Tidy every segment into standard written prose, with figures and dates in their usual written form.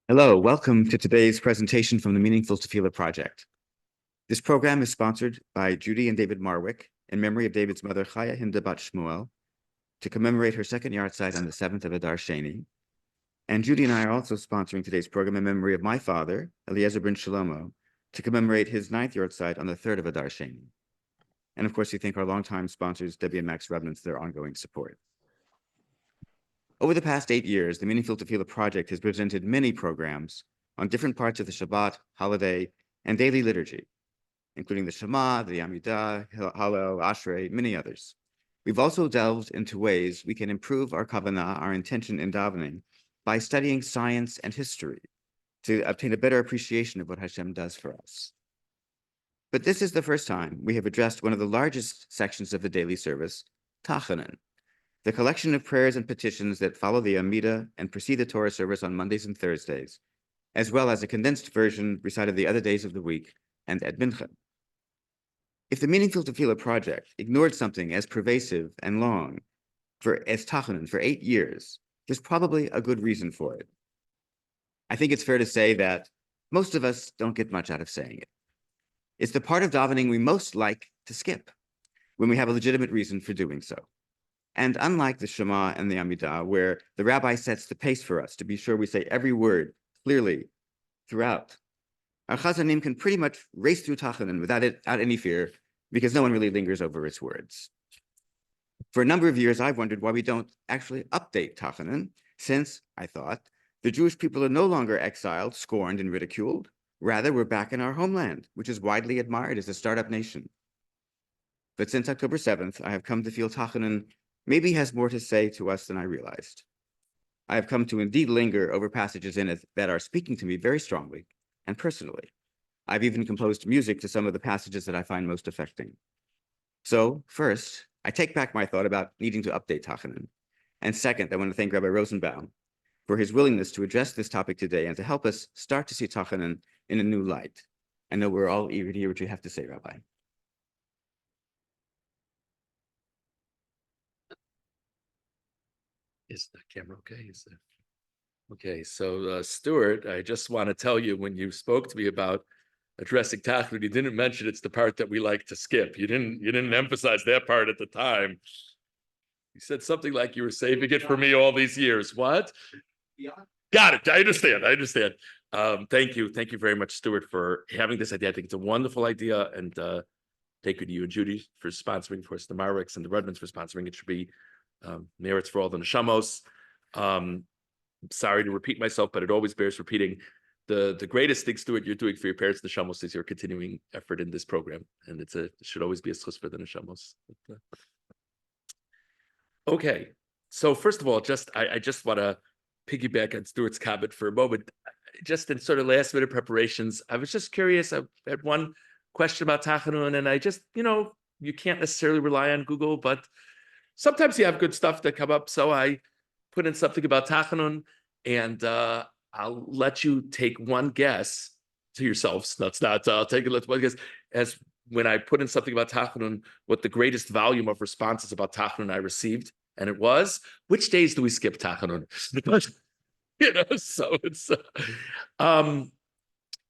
Hello, welcome to today's presentation from the Meaningful Tefilah Project. This program is sponsored by Judy and David Marwick in memory of David's mother, Chaya Hinda Bat Shmuel, to commemorate her second yahrzeit on the 7th of Adar Sheni. And Judy and I are also sponsoring today's program in memory of my father, Eliezer ben Shlomo, to commemorate his 9th yahrzeit on the 3rd of Adar Sheni. And of course, we thank our longtime sponsors, Debbie and Max Rubin, for their ongoing support. Over the past 8 years, the Meaningful Tefilah Project has presented many programs on different parts of the Shabbat, holiday, and daily liturgy, including the Shema, the Amidah, Hallel, Ashrei, many others. We've also delved into ways we can improve our kavanah, our intention in davening, by studying science and history to obtain a better appreciation of what Hashem does for us. But this is the first time we have addressed one of the largest sections of the daily service, Tachanun, the collection of prayers and petitions that follow the Amidah and precede the Torah service on Mondays and Thursdays, as well as a condensed version recited the other days of the week and at Mincha. If the Meaningful Tefilah Project ignored something as pervasive and long as Tachanun for 8 years, there's probably a good reason for it. I think it's fair to say that most of us don't get much out of saying it. It's the part of davening we most like to skip when we have a legitimate reason for doing so. And unlike the Shema and the Amidah, where the Rabbi sets the pace for us to be sure we say every word clearly throughout, our Chazanim can pretty much race through Tachanun without any fear, because no one really lingers over its words. For a number of years, I've wondered why we don't actually update Tachanun, since, I thought, the Jewish people are no longer exiled, scorned, and ridiculed. Rather, we're back in our homeland, which is widely admired as a startup nation. But since October 7th, I have come to feel Tachanun maybe has more to say to us than I realized. I have come to indeed linger over passages in it that are speaking to me very strongly and personally. I've even composed music to some of the passages that I find most affecting. So first, I take back my thought about needing to update Tachanun. And second, I want to thank Rabbi Rosenbaum for his willingness to address this topic today and to help us start to see Tachanun in a new light. I know we're all eager to hear what you have to say, Rabbi. Is the camera okay? Okay, so Stuart, I just want to tell you, when you spoke to me about addressing Tachanun, you didn't mention it's the part that we like to skip. You didn't emphasize that part at the time. You said something like you were saving it for me all these years. What? Got it. I understand. Thank you very much, Stuart, for having this idea. I think it's a wonderful idea, and thank you to you and Judy for sponsoring, of course, the Marwicks and the Rudmans for sponsoring. It should be merits for all the neshamos. Sorry to repeat myself, but it always bears repeating. The greatest thing, Stuart, you're doing for your parents, the neshamos, is your continuing effort in this program, and it should always be a schus for the neshamos. Okay, so first of all, I just want to piggyback on Stuart's comment for a moment. Just in sort of last minute preparations, I was just curious. I had one question about Tachanun, and I just, you can't necessarily rely on Google, but sometimes you have good stuff that come up. So I put in something about Tachanun, and I'll let you take one guess to yourselves. I'll take one guess as when I put in something about Tachanun, what the greatest volume of responses about Tachanun I received, and it was, which days do we skip Tachanun? So it's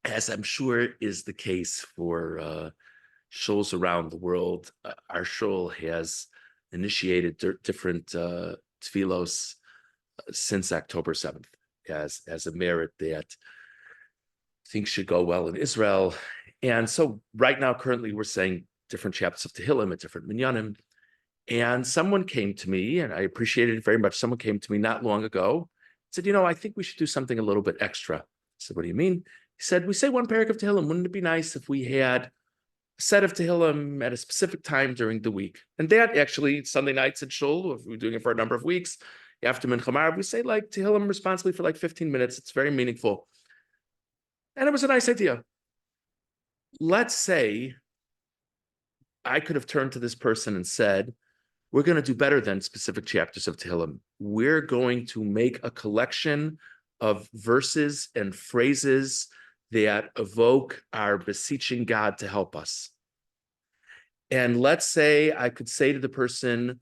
as I'm sure is the case for shuls around the world. Our shul has initiated different tefillos since October 7th as a merit that things should go well in Israel. And so right now, currently, we're saying different chapters of Tehillim at different minyanim. And someone came to me, and I appreciated it very much. Someone came to me not long ago, said, I think we should do something a little bit extra. I said, what do you mean? He said, we say one parak of Tehillim. Wouldn't it be nice if we had a set of Tehillim at a specific time during the week? And that actually, Sunday nights at Shul, if we're doing it for a number of weeks, after Mincha Marav, we say like Tehillim responsibly for like 15 minutes. It's very meaningful. And it was a nice idea. Let's say I could have turned to this person and said, we're going to do better than specific chapters of Tehillim. We're going to make a collection of verses and phrases that evoke our beseeching God to help us. And let's say I could say to the person,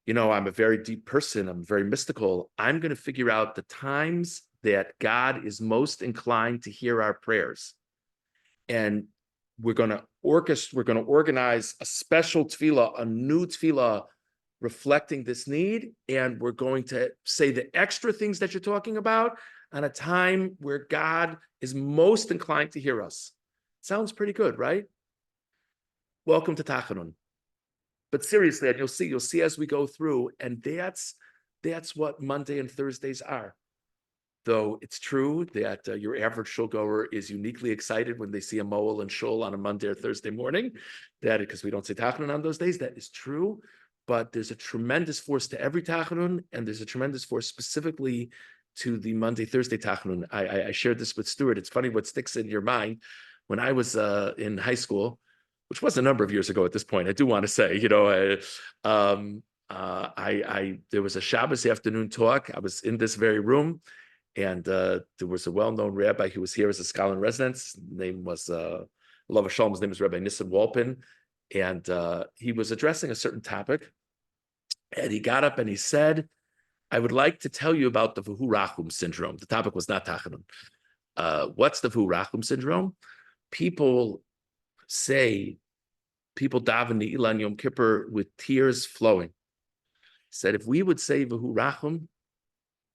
I'm a very deep person, I'm very mystical. I'm going to figure out the times that God is most inclined to hear our prayers. And we're going to organize a special tefillah, a new tefillah reflecting this need. And we're going to say the extra things that you're talking about on a time where God is most inclined to hear us. Sounds pretty good, right? Welcome to Tachanun. But seriously, and you'll see as we go through, and that's what Monday and Thursdays are. Though it's true that your average shul goer is uniquely excited when they see a moel and shul on a Monday or Thursday morning, that because we don't say Tachanun on those days, that is true. But there's a tremendous force to every Tachanun, and there's a tremendous force specifically to the Monday, Thursday Tachanun. I shared this with Stuart. It's funny what sticks in your mind. When I was in high school, which was a number of years ago at this point, I do want to say, there was a Shabbos afternoon talk. I was in this very room, and there was a well-known rabbi who was here as a scholar in residence. His name was Lava Shalom. His name was Rabbi Nissim Walpin, and he was addressing a certain topic. And he got up and he said, "I would like to tell you about the V'hu Rachum syndrome." The topic was not Tachanun. What's the V'hu Rachum syndrome? People daven the Ilan Yom Kippur with tears flowing. He said, if we would say V'hu Rachum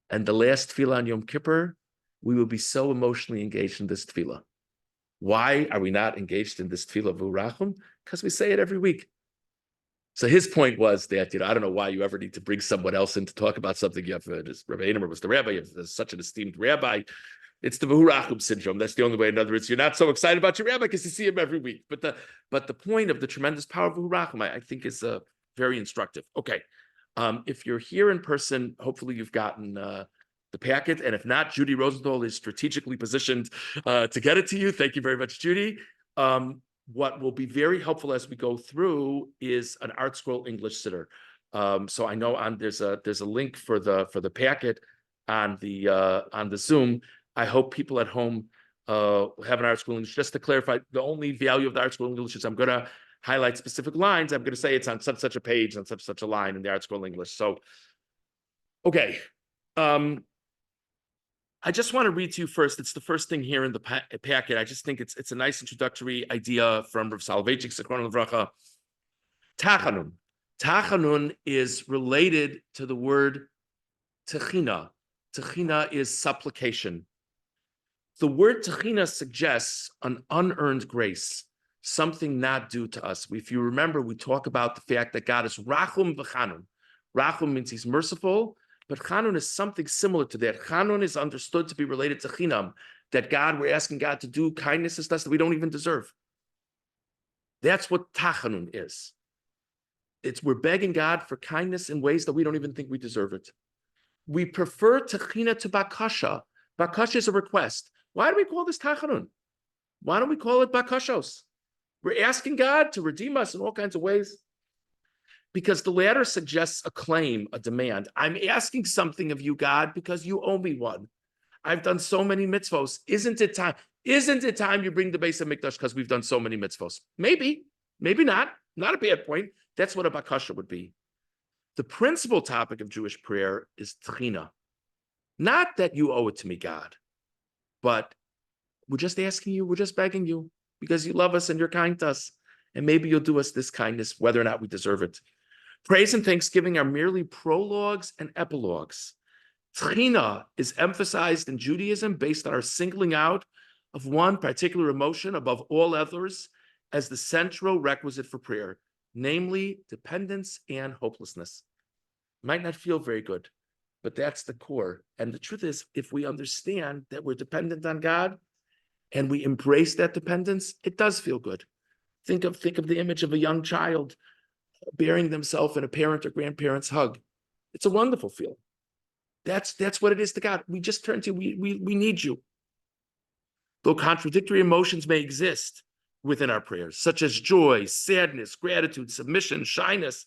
and the last tefillah on Yom Kippur, we would be so emotionally engaged in this tefillah. Why are we not engaged in this tefillah V'hu Rachum? Because we say it every week. So his point was that, I don't know why you ever need to bring someone else in to talk about something. You have Rabbi Emunah was the rabbi, you have such an esteemed rabbi. It's the V'hu Rachum syndrome. That's the only way. In other words, you're not so excited about your rabbi because you see him every week. But the point of the tremendous power of V'hu Rachum, I think, is very instructive. Okay, if you're here in person, hopefully you've gotten the packet, and if not, Judy Rosenthal is strategically positioned to get it to you. Thank you very much, Judy. What will be very helpful as we go through is an Art Scroll English sitter. So I know there's a link for the packet on the Zoom. I hope people at home have an Art Scroll English. Just to clarify, the only value of the Art Scroll English is I'm going to highlight specific lines. I'm going to say it's on such a page, on such a line in the Art Scroll English. So, okay. I just want to read to you first. It's the first thing here in the packet. I just think it's a nice introductory idea from Rav Soloveitchik, Zichrono Livracha. Tachanun. Tachanun is related to the word techina. Techina is supplication. The word techina suggests an unearned grace, something not due to us. If you remember, we talk about the fact that God is rachum v'chanun. Rachum means he's merciful, but chanun is something similar to that. Chanun is understood to be related to chinam, that we're asking God to do kindnesses to us that we don't even deserve. That's what tachanun is. We're begging God for kindness in ways that we don't even think we deserve it. We prefer techina to bakasha. Bakasha is a request. Why do we call this tachanun? Why don't we call it bakashos? We're asking God to redeem us in all kinds of ways. Because the latter suggests a claim, a demand. I'm asking something of you, God, because you owe me one. I've done so many mitzvos. Isn't it time? Isn't it time you bring the Beis HaMikdash because we've done so many mitzvos? Maybe, maybe not. Not a bad point. That's what a bakasha would be. The principal topic of Jewish prayer is techina. Not that you owe it to me, God, but we're just asking you, we're just begging you because you love us and you're kind to us. And maybe you'll do us this kindness, whether or not we deserve it. Praise and thanksgiving are merely prologues and epilogues. Techina is emphasized in Judaism based on our singling out of one particular emotion above all others as the central requisite for prayer, namely dependence and hopelessness. Might not feel very good, but that's the core. And the truth is, if we understand that we're dependent on God and we embrace that dependence, it does feel good. Think of the image of a young child burying themselves in a parent or grandparent's hug. It's a wonderful feeling. That's what it is to God. We just turn to you. We need you. Though contradictory emotions may exist within our prayers, such as joy, sadness, gratitude, submission, shyness,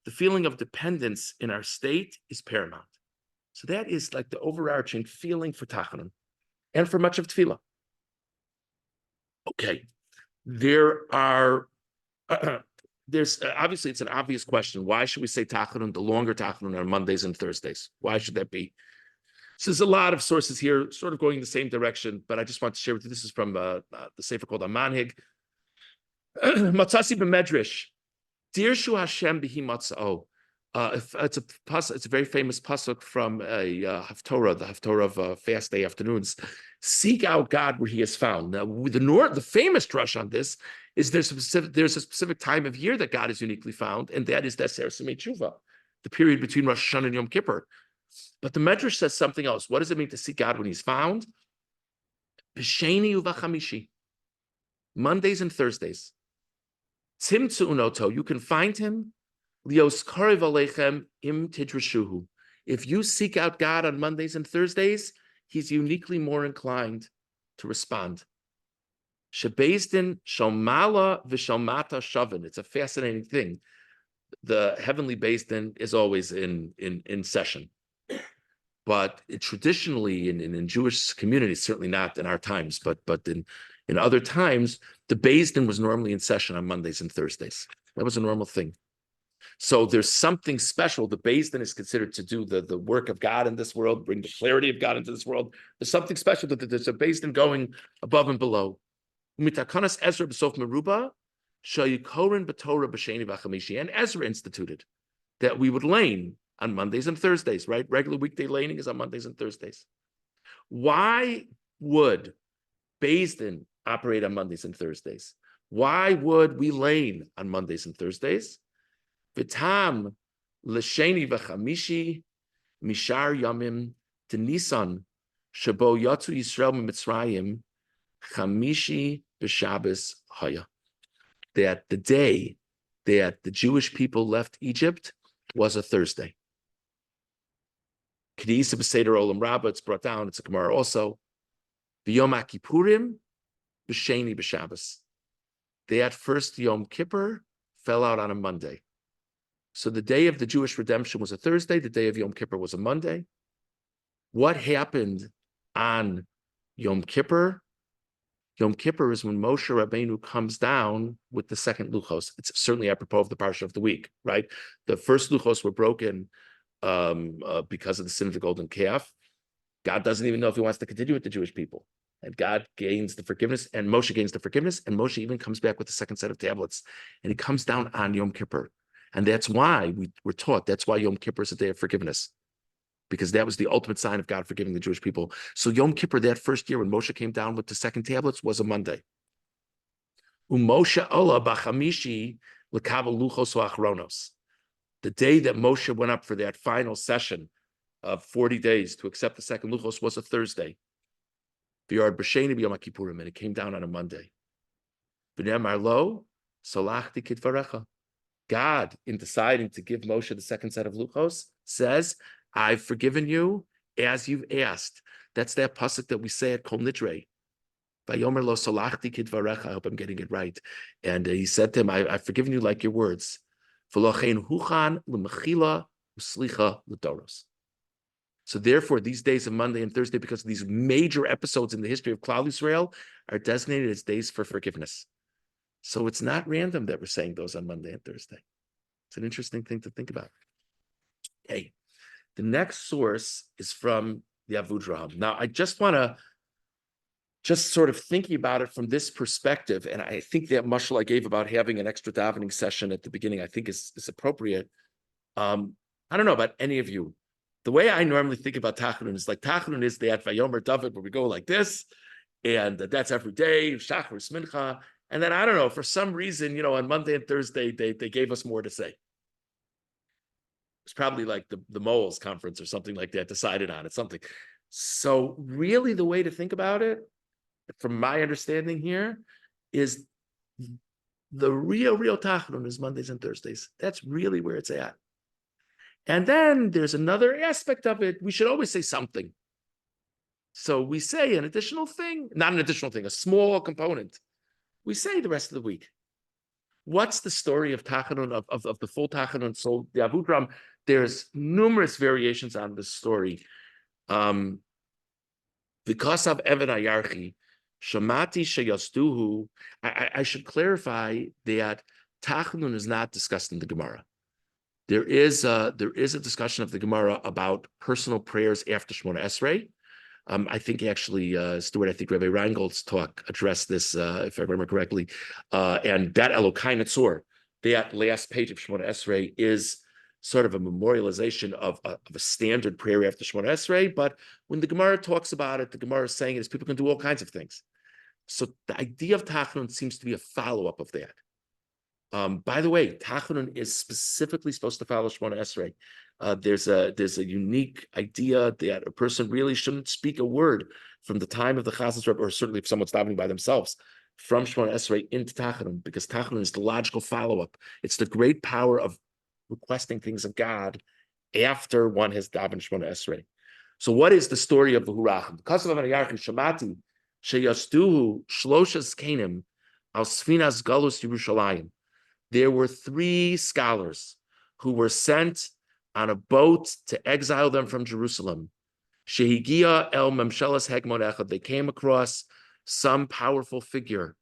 the feeling of dependence in our state is paramount. So that is like the overarching feeling for Tachanun and for much of Tefillah. Okay, there are there's obviously it's an obvious question. Why should we say Tachanun, the longer Tachanun, on Mondays and Thursdays? Why should that be? So there's a lot of sources here, sort of going in the same direction, but I just want to share with you. This is from the sefer called Amanhig. Matzasi b'medrash, Dirshu Hashem b'hi matzao. It's a very famous pasuk from a Haftorah, the Haftorah of fast day afternoons. Seek out God where He is found. Now, the famous drush on this is there's a specific time of year that God is uniquely found, and that is Deser Semei Tshuva, the period between Rosh Hashanah and Yom Kippur. But the Medrash says something else. What does it mean to seek God when He's found? B'sheni uvachamishi, Mondays and Thursdays. Timtzu unoto, you can find Him. Lios karev aleichem im tidrashuhu. If you seek out God on Mondays and Thursdays, He's uniquely more inclined to respond. Shebezdin shomala v'shomata shavin. It's a fascinating thing. The heavenly Bezdin is always in session, but traditionally in Jewish communities, certainly not in our times, but in other times, the Bezdin was normally in session on Mondays and Thursdays. That was a normal thing. So there's something special. The Bezdin is considered to do the work of God in this world, bring the clarity of God into this world. There's something special that there's a Bezdin going above and below. Mitakanas Ezra b'sof meruba shayukorin b'torah b'sheni v'chamishi. And Ezra instituted that we would lane on Mondays and Thursdays, right? Regular weekday laning is on Mondays and Thursdays. Why would Bezdin operate on Mondays and Thursdays? Why would we lane on Mondays and Thursdays? V'tam l'sheni v'chamishi mishar yamim d'nisan shabo yatzu Yisrael mitzrayim chamishi b'Shabbos haya. That the day that the Jewish people left Egypt was a Thursday. K'di'isa b'seder olam rabba, it's brought down, it's a Gemara also. V'yom HaKippurim b'sheni b'Shabbos. That first Yom Kippur fell out on a Monday. So the day of the Jewish redemption was a Thursday, the day of Yom Kippur was a Monday. What happened on Yom Kippur? Yom Kippur is when Moshe Rabbeinu comes down with the second luchos. It's certainly apropos of the parsha of the week, right? The first luchos were broken because of the sin of the golden calf. God doesn't even know if He wants to continue with the Jewish people. And God gains the forgiveness, and Moshe gains the forgiveness, and Moshe even comes back with the second set of tablets. And He comes down on Yom Kippur. And that's why we're taught, that's why Yom Kippur is a day of forgiveness, because that was the ultimate sign of God forgiving the Jewish people. So Yom Kippur, that first year when Moshe came down with the second tablets, was a Monday. Moshe ola b'chamishi l'kavel luchos ha'achronos. The day that Moshe went up for that final session of 40 days to accept the second luchos was a Thursday. V'yard b'sheni b'yom HaKippurim, and it came down on a Monday. V'nei lo salachti kidvarecha. God, in deciding to give Moshe the second set of luchos, says, I've forgiven you as you've asked. That's that pasuk that we say at Kol Nidre. Vayomer lo salachti kidvarecha. I hope I'm getting it right. And He said to him, I've forgiven you like your words. V'lochein huchan l'mechila u'slicha l'doros. So therefore, these days of Monday and Thursday, because of these major episodes in the history of Klal Yisrael, are designated as days for forgiveness. So it's not random that we're saying those on Monday and Thursday. It's an interesting thing to think about. Okay, the next source is from the Avudraham. Now, I just want to sort of thinking about it from this perspective, and I think that mashal I gave about having an extra davening session at the beginning, I think is appropriate. I don't know about any of you. The way I normally think about Tachanun is like Tachanun is the Vayomer Dovid, where we go like this, and that's every day, Shachar, Mincha. And then I don't know, for some reason, on Monday and Thursday, they gave us more to say. It's probably like the Moles conference or something like that decided on it, something. So really the way to think about it, from my understanding here, is the real Tachanun is Mondays and Thursdays. That's really where it's at. And then there's another aspect of it. We should always say something. So we say an additional thing, not an additional thing, a small component. We say the rest of the week. What's the story of Tachanun, of the full Tachanun? So the Avudraham, there's numerous variations on this story. Because of Evan Ayarchi, Shamati Sheyasduhu, I should clarify that Tachanun is not discussed in the Gemara. There is a discussion of the Gemara about personal prayers after Shemona Esrei. I think actually, Stuart, I think Rabbi Reingold's talk addressed this, if I remember correctly. And that Elokai Netzor, that last page of Shemona Esrei, is sort of a memorialization of a standard prayer after Shemona Esrei. But when the Gemara talks about it, the Gemara is saying is people can do all kinds of things. So the idea of Tachanun seems to be a follow-up of that. By the way, Tachanun is specifically supposed to follow Shemona Esrei. There's a unique idea that a person really shouldn't speak a word from the time of the Chazan's Rebbe, or certainly if someone's davening by themselves, from Shemona Esrei into Tachanun, because Tachanun is the logical follow-up. It's the great power of requesting things of God after one has davened Shemona Esrei. So what is the story of the Hurachim? Kasav Avnayarchi Shamati Sheyastuhu Shloshas Kanim Al Sfinas Galus Yerushalayim. There were 3 scholars who were sent on a boat to exile them from Jerusalem. Shehigia el Memshelas Hegmon Echad. They came across some powerful figure.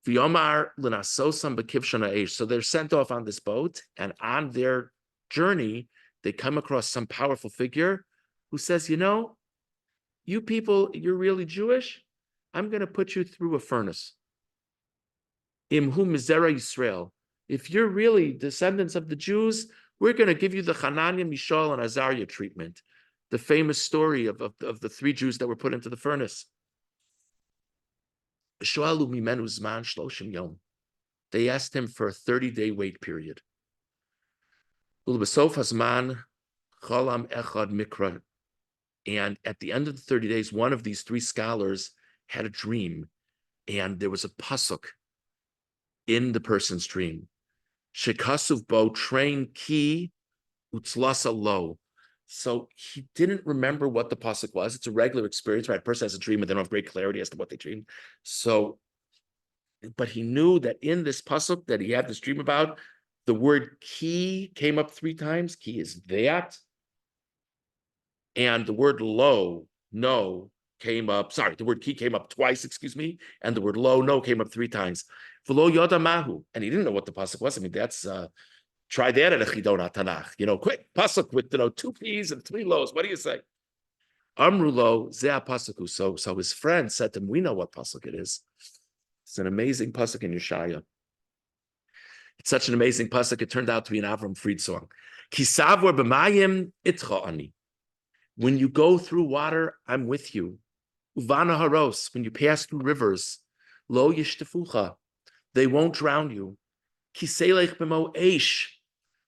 V'yomar l'nasosam b'kivshon ha'esh. So they're sent off on this boat, and on their journey, they come across some powerful figure who says, you know, you people, you're really Jewish? I'm going to put you through a furnace. Imhu mizera Yisrael. If you're really descendants of the Jews, we're going to give you the Hananiah, Mishael, and Azariah treatment. The famous story of the 3 Jews that were put into the furnace. They asked him for a 30-day wait period. And at the end of the 30 days, one of these 3 scholars had a dream, and there was a pasuk in the person's dream. Shekasuv bo train ki utzlasa lo. So he didn't remember what the pasuk was. It's a regular experience, right? A person has a dream and they don't have great clarity as to what they dreamed. So, but he knew that in this pasuk that he had this dream about, the word ki came up 3 times. Ki is that. And the word lo, no, came up. Sorry, the word ki came up twice, excuse me. And the word lo, no, came up 3 times. V'lo yoda mahu. And he didn't know what the pasuk was. I mean, that's try that at a chidon Tanakh. You know, quick pasuk with 2 P's and 3 lo's. What do you say? Amru lo zeh pasuku. So his friend said to him, "We know what pasuk it is. It's an amazing pasuk in Yeshaya. It's such an amazing pasuk. It turned out to be an Avram Fried song. Kisavor b'mayim itcha ani. When you go through water, I'm with you. Uvana haros. When you pass through rivers, lo yishtefucha. They won't drown you. Kiselech b'mo eish.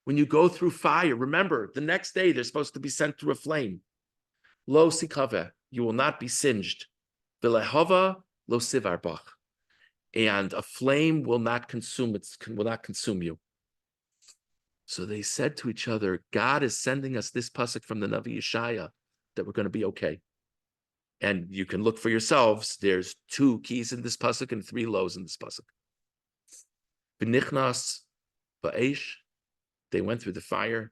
When you go through fire, remember, the next day they're supposed to be sent through a flame. Lo sikave. You will not be singed. V'lehova lo sivarbach. And a flame will not consume you. So they said to each other, God is sending us this pasuk from the Navi Yeshaya that we're going to be okay. And you can look for yourselves. There's 2 keys in this pasuk and 3 lows in this pasuk. B'nichnas ba'esh, they went through the fire.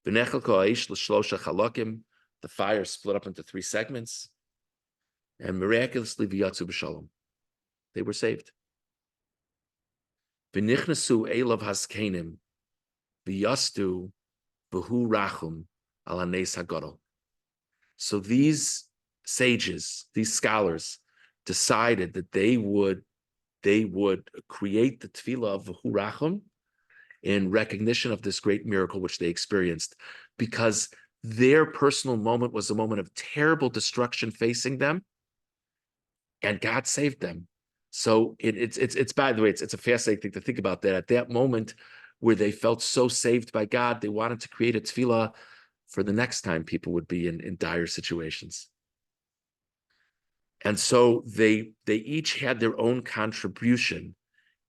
B'nechel ka'esh l'shlosha chalakim, the fire split up into 3 segments. And miraculously v'yatzu b'shalom, they were saved. V'nichnasu elav haskenim, v'yastu v'hu rachum al hanes hagadol. So these sages, these scholars, decided that they would create the tefillah of v'hu rachum in recognition of this great miracle which they experienced, because their personal moment was a moment of terrible destruction facing them, and God saved them. So it's by the way, it's a fascinating thing to think about that. At that moment where they felt so saved by God, they wanted to create a tefillah for the next time people would be in dire situations. And so they each had their own contribution.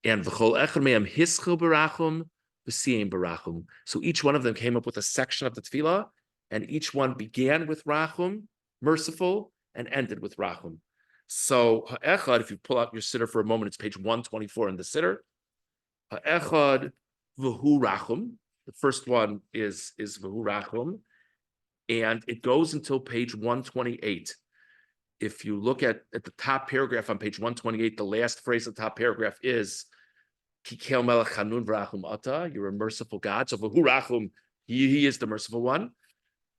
And v'chol echad me'am hischil barachum v'siyim barachum. So each one of them came up with a section of the tefillah, and each one began with rachum, merciful, and ended with rachum. So ha'echad, if you pull out your siddur for a moment, it's page 124 in the siddur. Ha'echad v'hu rachum. The first one is v'hu rachum, and it goes until page 128. If you look at the top paragraph on page 128, the last phrase of the top paragraph is Kikeo melech chanun v'rachum ata. You're a merciful God. So v'hu rachum, he is the merciful one.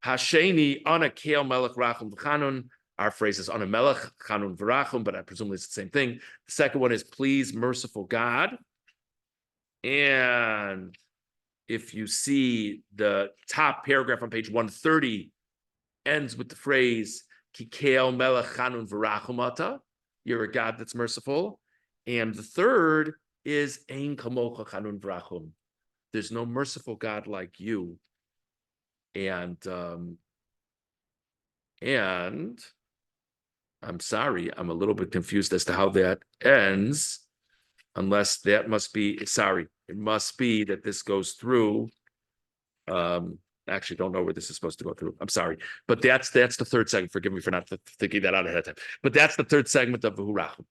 Hasheni ana keo melech rachum v'chanun. Our phrase is ana melech chanun v'rachum, but I presume it's the same thing. The second one is please, merciful God. And if you see the top paragraph on page 130 ends with the phrase Kikeo melech chanun v'rachum ata. You're a God that's merciful. And the third is Ein kamocha chanun v'rachum. There's no merciful God like you. And I'm sorry, I'm a little bit confused as to how that ends, unless that must be, sorry, it must be that this goes through. Actually don't know where this is supposed to go through. I'm sorry. But that's the third segment. Forgive me for not thinking that out ahead of time. But that's the third segment of V'hu Rachum.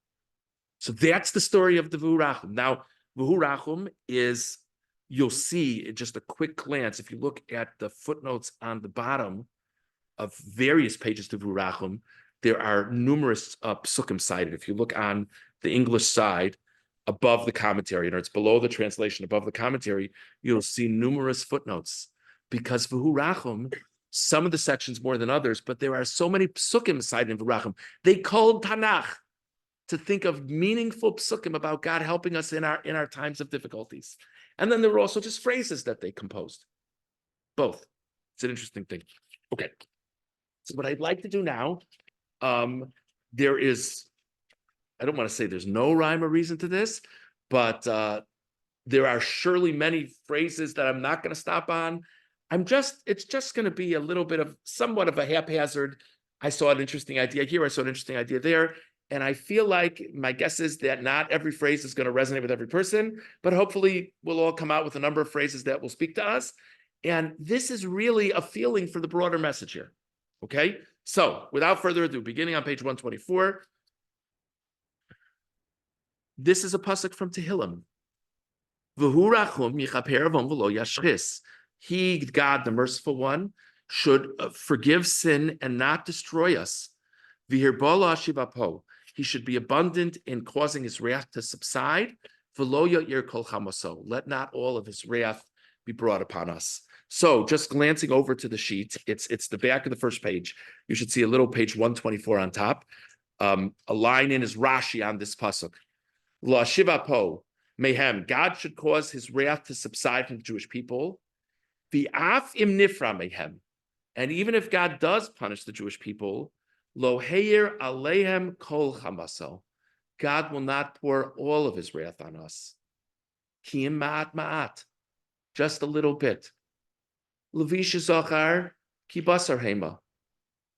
So that's the story of the V'hu Rachum. Now, V'hu Rachum is, you'll see in just a quick glance, if you look at the footnotes on the bottom of various pages to V'hu Rachum, there are numerous psukim cited. If you look on the English side, above the commentary, and it's below the translation, above the commentary, you'll see numerous footnotes. Because V'hu Rachum, some of the sections more than others, but there are so many psukim cited in V'hu Rachum. They called Tanakh to think of meaningful psukim about God helping us in our times of difficulties. And then there were also just phrases that they composed. Both. It's an interesting thing. Okay. So what I'd like to do now, there is, I don't want to say there's no rhyme or reason to this, but there are surely many phrases that I'm not going to stop on. It's just going to be a little bit of somewhat of a haphazard. I saw an interesting idea here. I saw an interesting idea there. And I feel like my guess is that not every phrase is going to resonate with every person, but hopefully we'll all come out with a number of phrases that will speak to us. And this is really a feeling for the broader message here. Okay. So without further ado, beginning on page 124, this is a pasuk from Tehillim. V'hu rachum yichaper avon v'lo yashchis. He, God, the merciful one, should forgive sin and not destroy us. V'hirbo shivapo. He should be abundant in causing his wrath to subside. V'lo yo'ir kol chamaso. Let not all of his wrath be brought upon us. So, just glancing over to the sheet, it's the back of the first page. You should see a little page 124 on top. A line in is Rashi on this pasuk. La shivapo mehem. God should cause his wrath to subside from the Jewish people. V'af im nifra mehem. And even if God does punish the Jewish people, lo heir alehem kol chamaso. God will not pour all of his wrath on us. Ki im ma'at ma'at. Just a little bit. Levish zochar ki basar hema.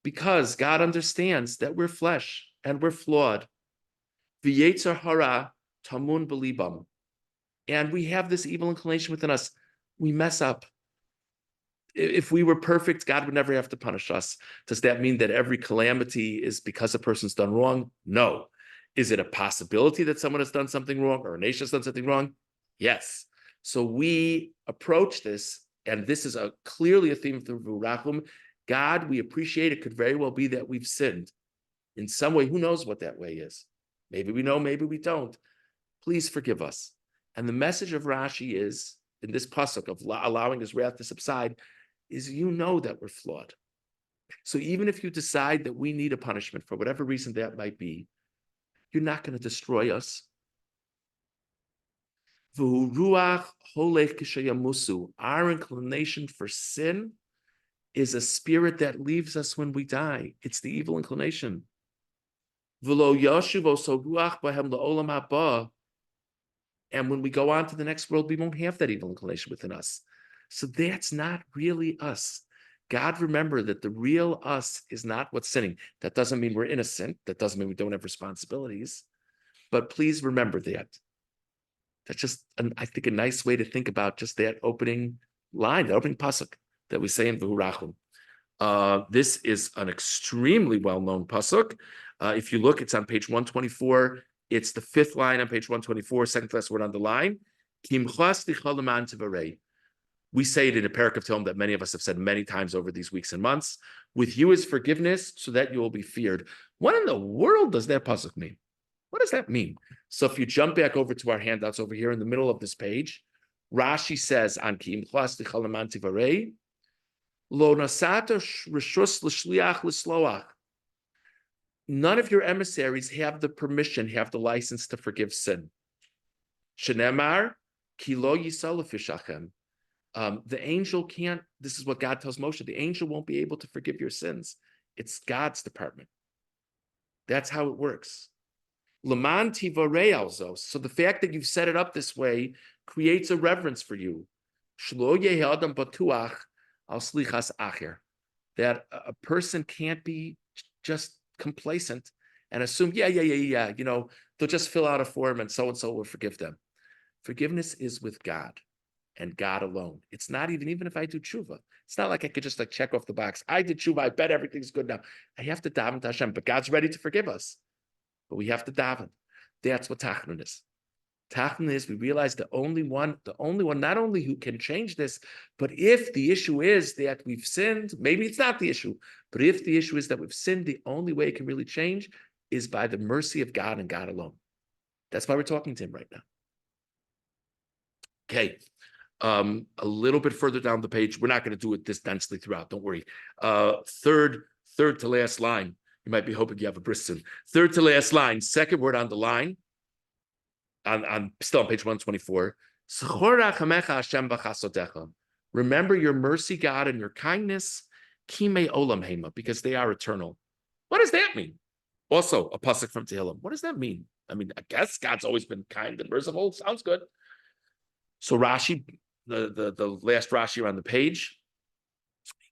Because God understands that we're flesh and we're flawed. V'yetzer hara tamun belibam. And we have this evil inclination within us. We mess up. If we were perfect, God would never have to punish us. Does that mean that every calamity is because a person's done wrong? No. Is it a possibility that someone has done something wrong or a nation has done something wrong? Yes. So we approach this, and this is clearly a theme of the V'hu Rachum. God, we appreciate it. Could very well be that we've sinned in some way. Who knows what that way is? Maybe we know, maybe we don't. Please forgive us. And the message of Rashi is, in this pasuk of allowing his wrath to subside, is you know that we're flawed. So even if you decide that we need a punishment for whatever reason that might be, you're not going to destroy us. Our inclination for sin is a spirit that leaves us when we die. It's the evil inclination. And when we go on to the next world, we won't have that evil inclination within us. So that's not really us. God, remember that the real us is not what's sinning. That doesn't mean we're innocent. That doesn't mean we don't have responsibilities. But please remember that. That's just, I think, a nice way to think about just that opening line, the opening pasuk that we say in V'hu Rachum. This is an extremely well-known pasuk. If you look, it's on page 124. It's the fifth line on page 124, second to last word on the line. We say it in a parak of Tehillim that many of us have said many times over these weeks and months. With you is forgiveness, so that you will be feared. What in the world does that pasuk mean? What does that mean? So if you jump back over to our handouts over here in the middle of this page, Rashi says on Ki'im Chlas Tichalaman Tivarei, Lo Nasata Rishus L'Shliach L'Sloach. None of your emissaries have the permission, have the license to forgive sin. Shenemar Ki Lo Yisal L'Fishachem. The angel can't, this is what God tells Moshe, the angel won't be able to forgive your sins. It's God's department. That's how it works. Laman tivarei alzos. So the fact that you've set it up this way creates a reverence for you. Shlo yehi adam batuach al slichas acher. That a person can't be just complacent and assume, yeah, they'll just fill out a form and so will forgive them. Forgiveness is with God and God alone. It's not even if I do tshuva. It's not like I could just check off the box. I did tshuva. I bet everything's good now. I have to daven to Hashem, but God's ready to forgive us. But we have to daven. That's what Tachanun is. Tachanun is we realize the only one, not only who can change this, but if the issue is that we've sinned, maybe it's not the issue, but if the issue is that we've sinned, the only way it can really change is by the mercy of God and God alone. That's why we're talking to him right now. Okay. A little bit further down the page, we're not going to do it this densely throughout, don't worry. Third to last line. You might be hoping you have a bris soon. Third to last line, second word on the line, on still on page 124. Remember your mercy, God, and your kindness, kimei olam hema, because they are eternal. What does that mean? Also, a pasuk from Tehillim. What does that mean? I mean, I guess God's always been kind and merciful. Sounds good. So Rashi, the last Rashi on the page,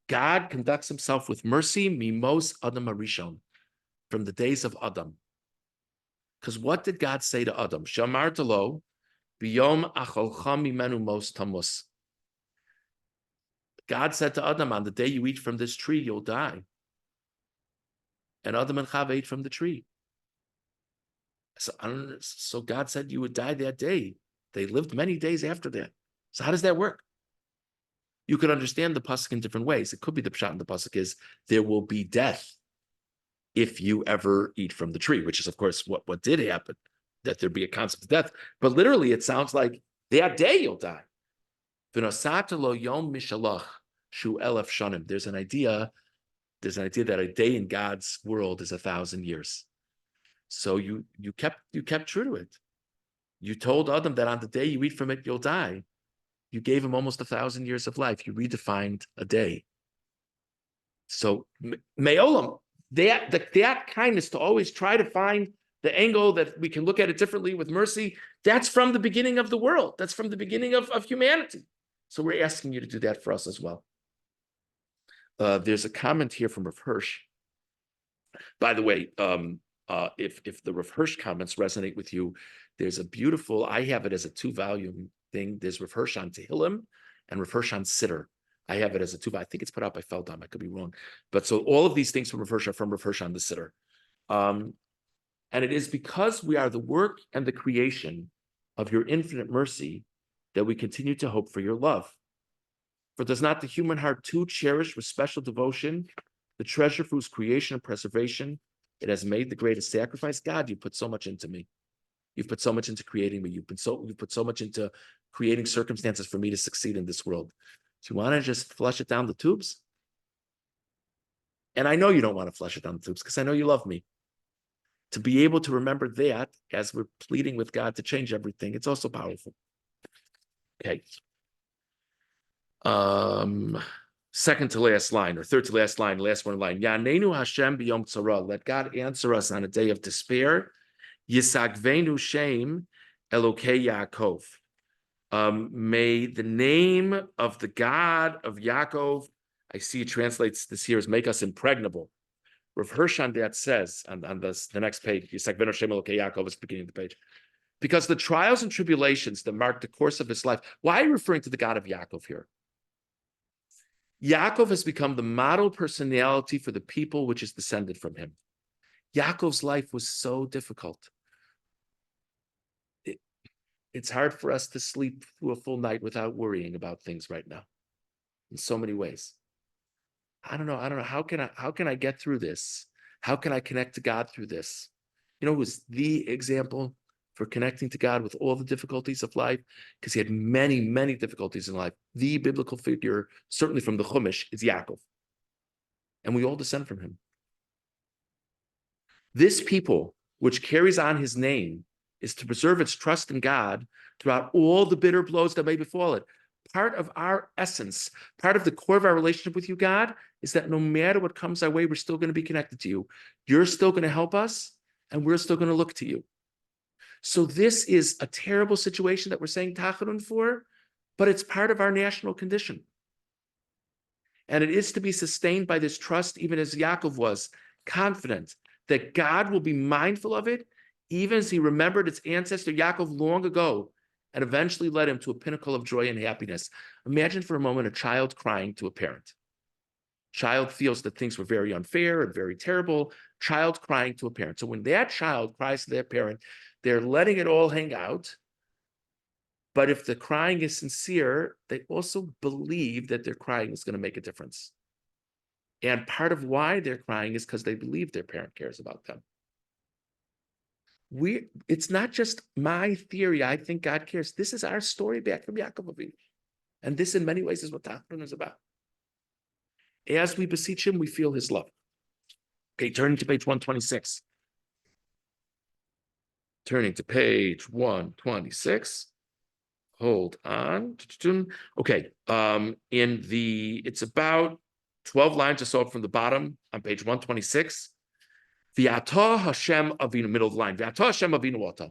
God conducts himself with mercy, mimos Adam Arishon, from the days of Adam. Because what did God say to Adam? Shamar talo, biyom acholcha mimenu mos tamus. God said to Adam, on the day you eat from this tree, you'll die. And Adam and Chava ate from the tree. So God said you would die that day. They lived many days after that. So how does that work? You could understand the pasuk in different ways. It could be the pshat in the pasuk is there will be death if you ever eat from the tree, which is of course what did happen, that there'd be a concept of death. But literally, it sounds like that day you'll die. There's an idea that a day in God's world is 1,000 years. So you kept true to it. You told Adam that on the day you eat from it, you'll die. You gave him almost 1,000 years of life. You redefined a day. So, me'olam, that kindness to always try to find the angle that we can look at it differently with mercy, that's from the beginning of the world. That's from the beginning of humanity. So we're asking you to do that for us as well. There's a comment here from Rav Hirsch. By the way, if the Rav Hirsch comments resonate with you, there's a beautiful, I have it as a 2-volume thing. There's Rav Hirsch on Tehillim and Rav Hirsch on Siddur. I have it as a 2, I think it's put out by Feldheim. I could be wrong. But so all of these things from Rav Hirsch are from Rav Hirsch on the Siddur. And it is because we are the work and the creation of your infinite mercy that we continue to hope for your love. For does not the human heart too cherish with special devotion the treasure for whose creation and preservation it has made the greatest sacrifice? God, you put so much into me. You've put so much into creating me. You've put so much into creating circumstances for me to succeed in this world. Do you want to just flush it down the tubes? And I know you don't want to flush it down the tubes because I know you love me. To be able to remember that as we're pleading with God to change everything, it's also powerful. Okay. Second to last line, or third to last line, last one line. Yanenu Hashem b'yom tzara. Let God answer us on a day of despair. Yisagvenu Shem Elokei Yaakov. May the name of the God of Yaakov, I see it translates this here as make us impregnable. Rav Hirsch on that says on the next page, Yisagvenu Shem Elokei Yaakov is the beginning of the page. Because the trials and tribulations that mark the course of his life, why are you referring to the God of Yaakov here? Yaakov has become the model personality for the people which is descended from him. Yaakov's life was so difficult. It's hard for us to sleep through a full night without worrying about things right now in so many ways. I don't know. How can I get through this? How can I connect to God through this? You know, who's the example for connecting to God with all the difficulties of life? Because he had many, many difficulties in life. The biblical figure, certainly from the Chumash, is Yaakov. And we all descend from him. This people, which carries on his name, is to preserve its trust in God throughout all the bitter blows that may befall it. Part of our essence, part of the core of our relationship with you, God, is that no matter what comes our way, we're still going to be connected to you. You're still going to help us, and we're still going to look to you. So this is a terrible situation that we're saying Tachanun for, but it's part of our national condition. And it is to be sustained by this trust, even as Yaakov was, confident that God will be mindful of it, even as he remembered its ancestor Yaakov long ago, and eventually led him to a pinnacle of joy and happiness. Imagine for a moment a child crying to a parent. Child feels that things were very unfair and very terrible. Child crying to a parent. So when that child cries to their parent, they're letting it all hang out. But if the crying is sincere, they also believe that their crying is going to make a difference. And part of why they're crying is because they believe their parent cares about them. It's not just my theory. I think God cares. This is our story back from Yaakov Avinu. And this in many ways is what Tachanun is about. As we beseech him, we feel his love. Okay, turning to page 126. Turning to page 126. Hold on. Okay, it's about 12 lines or so from the bottom on page 126. V'atah Hashem Avinu, middle of the line. V'atah Hashem Avinu ota.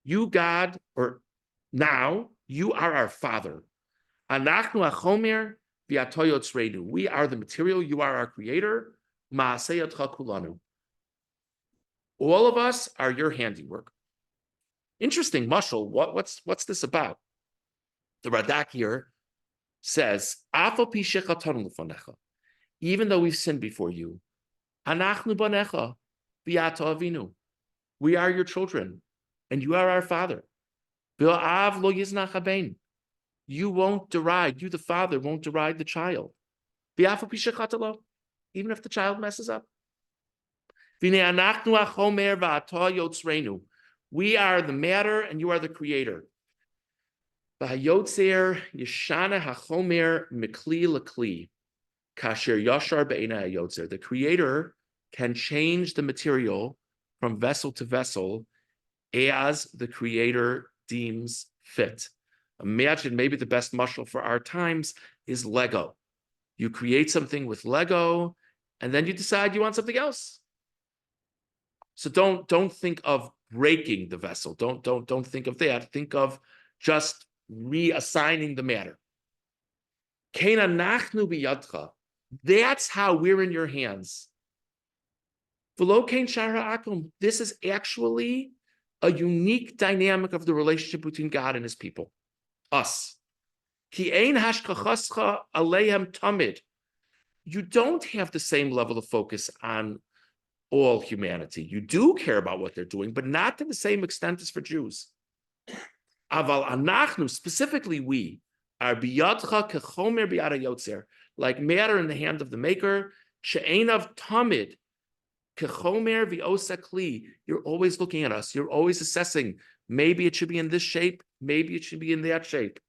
You, God, or now, you are our Father. Anachnu achomer v'atah yotzreinu. We are the material, you are our Creator. Ma'aseh yadcha kulanu. All of us are your handiwork. Interesting, Mashal. What's this about? The Radak here says, even though we've sinned before you, anachnu banecha v'ata avinu. We are your children, and you are our father. V'av lo yiznach habein. You won't deride, you the father won't deride the child. Even if the child messes up. We are the matter, and you are the creator. The creator can change the material from vessel to vessel as the creator deems fit. Imagine maybe the best mashal for our times is Lego. You create something with Lego, and then you decide you want something else. So don't think of breaking the vessel. Don't think of that. Think of just reassigning the matter. That's how we're in your hands. This is actually a unique dynamic of the relationship between God and his people, us. You don't have the same level of focus on all humanity. You do care about what they're doing, but not to the same extent as for Jews. Aval anachnu, specifically we, are biyadcha kechomer biyad hayotzer, like matter in the hand of the maker, she'enav tamid, kechomer v'osa kli. You're always looking at us. You're always assessing. Maybe it should be in this shape. Maybe it should be in that shape.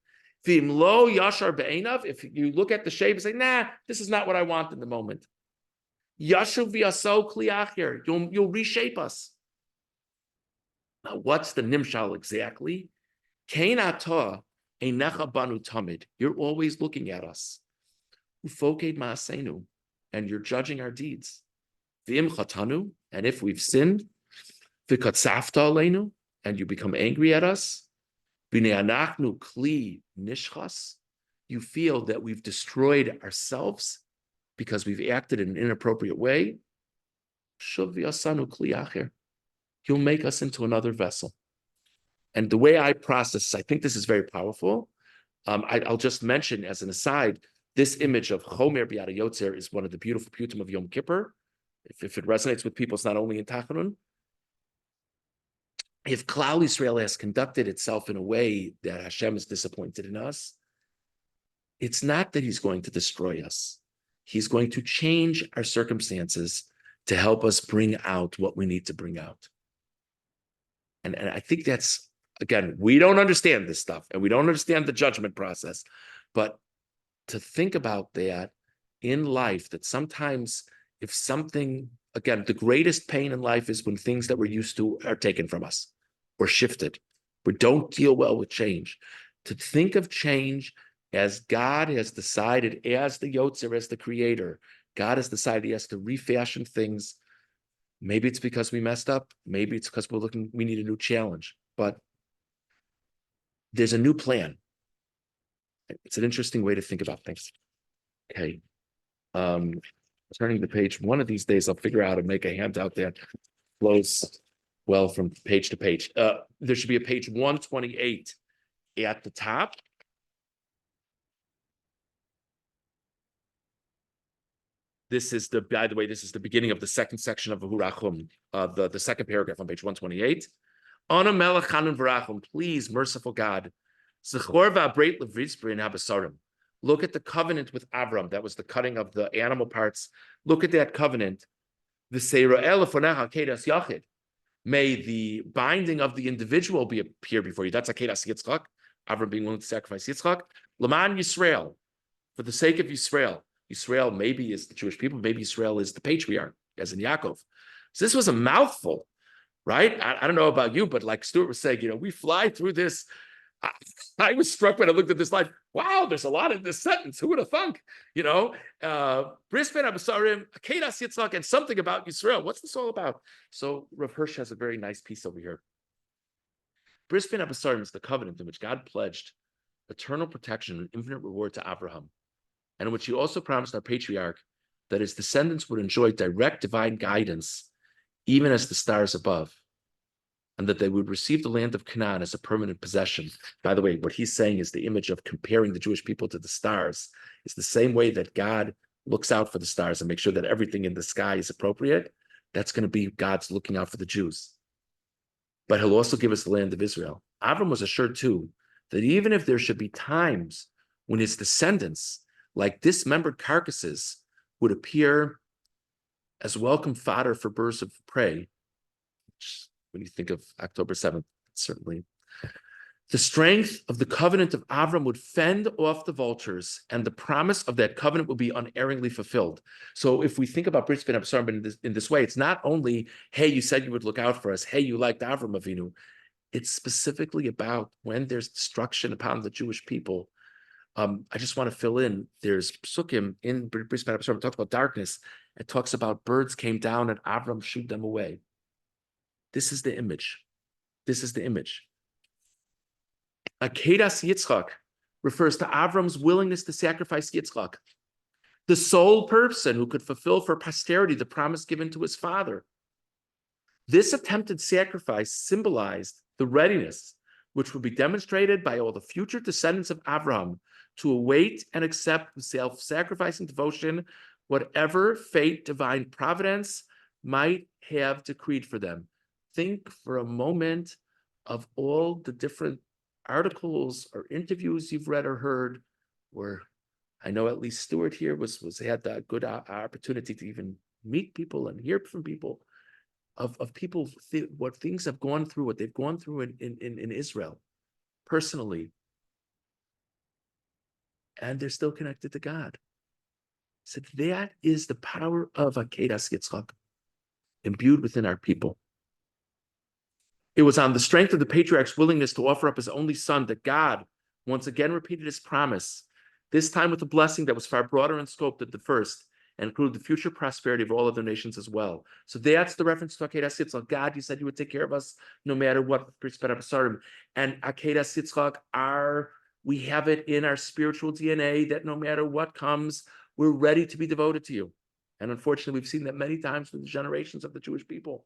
V'im lo yashar be'enav, if you look at the shape and say, nah, this is not what I want in the moment. Yashuv v'yaso kli acher. You'll reshape us. Now, what's the nimshal exactly? Kain atah einecha banu tamid. You're always looking at us. Ufoked ma'asenu, and you're judging our deeds. V'im chatanu, and if we've sinned, v'katzafta aleinu, and you become angry at us, v'nei anachnu kli nishchas, you feel that we've destroyed ourselves because we've acted in an inappropriate way. Shuv v'yasanu kli acher. You'll make us into another vessel. And the way I process, I think this is very powerful. I'll just mention as an aside, this image of Chomer B'yad HaYotzer is one of the beautiful piyutim of Yom Kippur. If it resonates with people, it's not only in Tachanun. If Klal Yisrael has conducted itself in a way that Hashem is disappointed in us, it's not that he's going to destroy us. He's going to change our circumstances to help us bring out what we need to bring out. And I think that's, again, we don't understand this stuff and we don't understand the judgment process, but to think about that in life, that sometimes if something, again, the greatest pain in life is when things that we're used to are taken from us or shifted. We don't deal well with change. To think of change as God has decided, as the Yotzer, as the creator, God has decided he has to refashion things. Maybe it's because we messed up. Maybe it's because we need a new challenge, but there's a new plan. It's an interesting way to think about things. Okay. Turning the page, one of these days I'll figure out how to make a handout that flows well from page to page. There should be a page 128 at the top. This is by the way, this is the beginning of the second section of V'hurachum, the second paragraph on page 128. Ana melech chanun v'rachum, please, merciful God. Zechor v'abreit levitzbrin habasarim. Look at the covenant with Avram. That was the cutting of the animal parts. Look at that covenant. V'seira'el lefonecha kedas yachid. May the binding of the individual be appear before you. That's a kedas Yitzchak. Avram being willing to sacrifice Yitzchak. L'man Yisrael, for the sake of Yisrael. Yisrael maybe is the Jewish people. Maybe Yisrael is the patriarch, as in Yaakov. So this was a mouthful, right? I don't know about you, but like Stuart was saying, we fly through this. I was struck when I looked at this line. Wow, there's a lot in this sentence. Who would have thunk? Bris ben Abasarim, Kedas Yitzchak, and something about Yisrael. What's this all about? So Rav Hirsch has a very nice piece over here. Bris ben Abasarim is the covenant in which God pledged eternal protection and infinite reward to Abraham, and in which he also promised our patriarch that his descendants would enjoy direct divine guidance, even as the stars above, and that they would receive the land of Canaan as a permanent possession. By the way, what he's saying is the image of comparing the Jewish people to the stars is the same way that God looks out for the stars and makes sure that everything in the sky is appropriate. That's going to be God's looking out for the Jews. But he'll also give us the land of Israel. Avram was assured too that even if there should be times when his descendants, like dismembered carcasses, would appear as welcome fodder for birds of prey, which, when you think of October 7th, certainly, the strength of the covenant of Avram would fend off the vultures, and the promise of that covenant will be unerringly fulfilled. So if we think about Bris ben Absarim in this way, it's not only, hey, you said you would look out for us, hey, you liked Avram Avinu. It's specifically about when there's destruction upon the Jewish people. I just want to fill in, there's psukim in Bris ben Absarim, it talks about darkness. It talks about birds came down and Avram shooed them away. This is the image. This is the image. Kedas Yitzchak refers to Avram's willingness to sacrifice Yitzchak, the sole person who could fulfill for posterity the promise given to his father. This attempted sacrifice symbolized the readiness which would be demonstrated by all the future descendants of Avram to await and accept with self-sacrificing devotion whatever fate divine providence might have decreed for them. Think for a moment of all the different articles or interviews you've read or heard, where I know at least Stuart here had that good opportunity to even meet people and hear from people of people, what things have gone through, what they've gone through in Israel personally, and they're still connected to God. So that is the power of Kedas Yitzchak imbued within our people. It was on the strength of the patriarch's willingness to offer up his only son that God once again repeated his promise, this time with a blessing that was far broader in scope than the first, and included the future prosperity of all other nations as well. So that's the reference to Kedas Yitzchak. God, you said you would take care of us no matter what. And Kedas Yitzchak, we have it in our spiritual DNA that no matter what comes, we're ready to be devoted to you. And unfortunately, we've seen that many times with the generations of the Jewish people.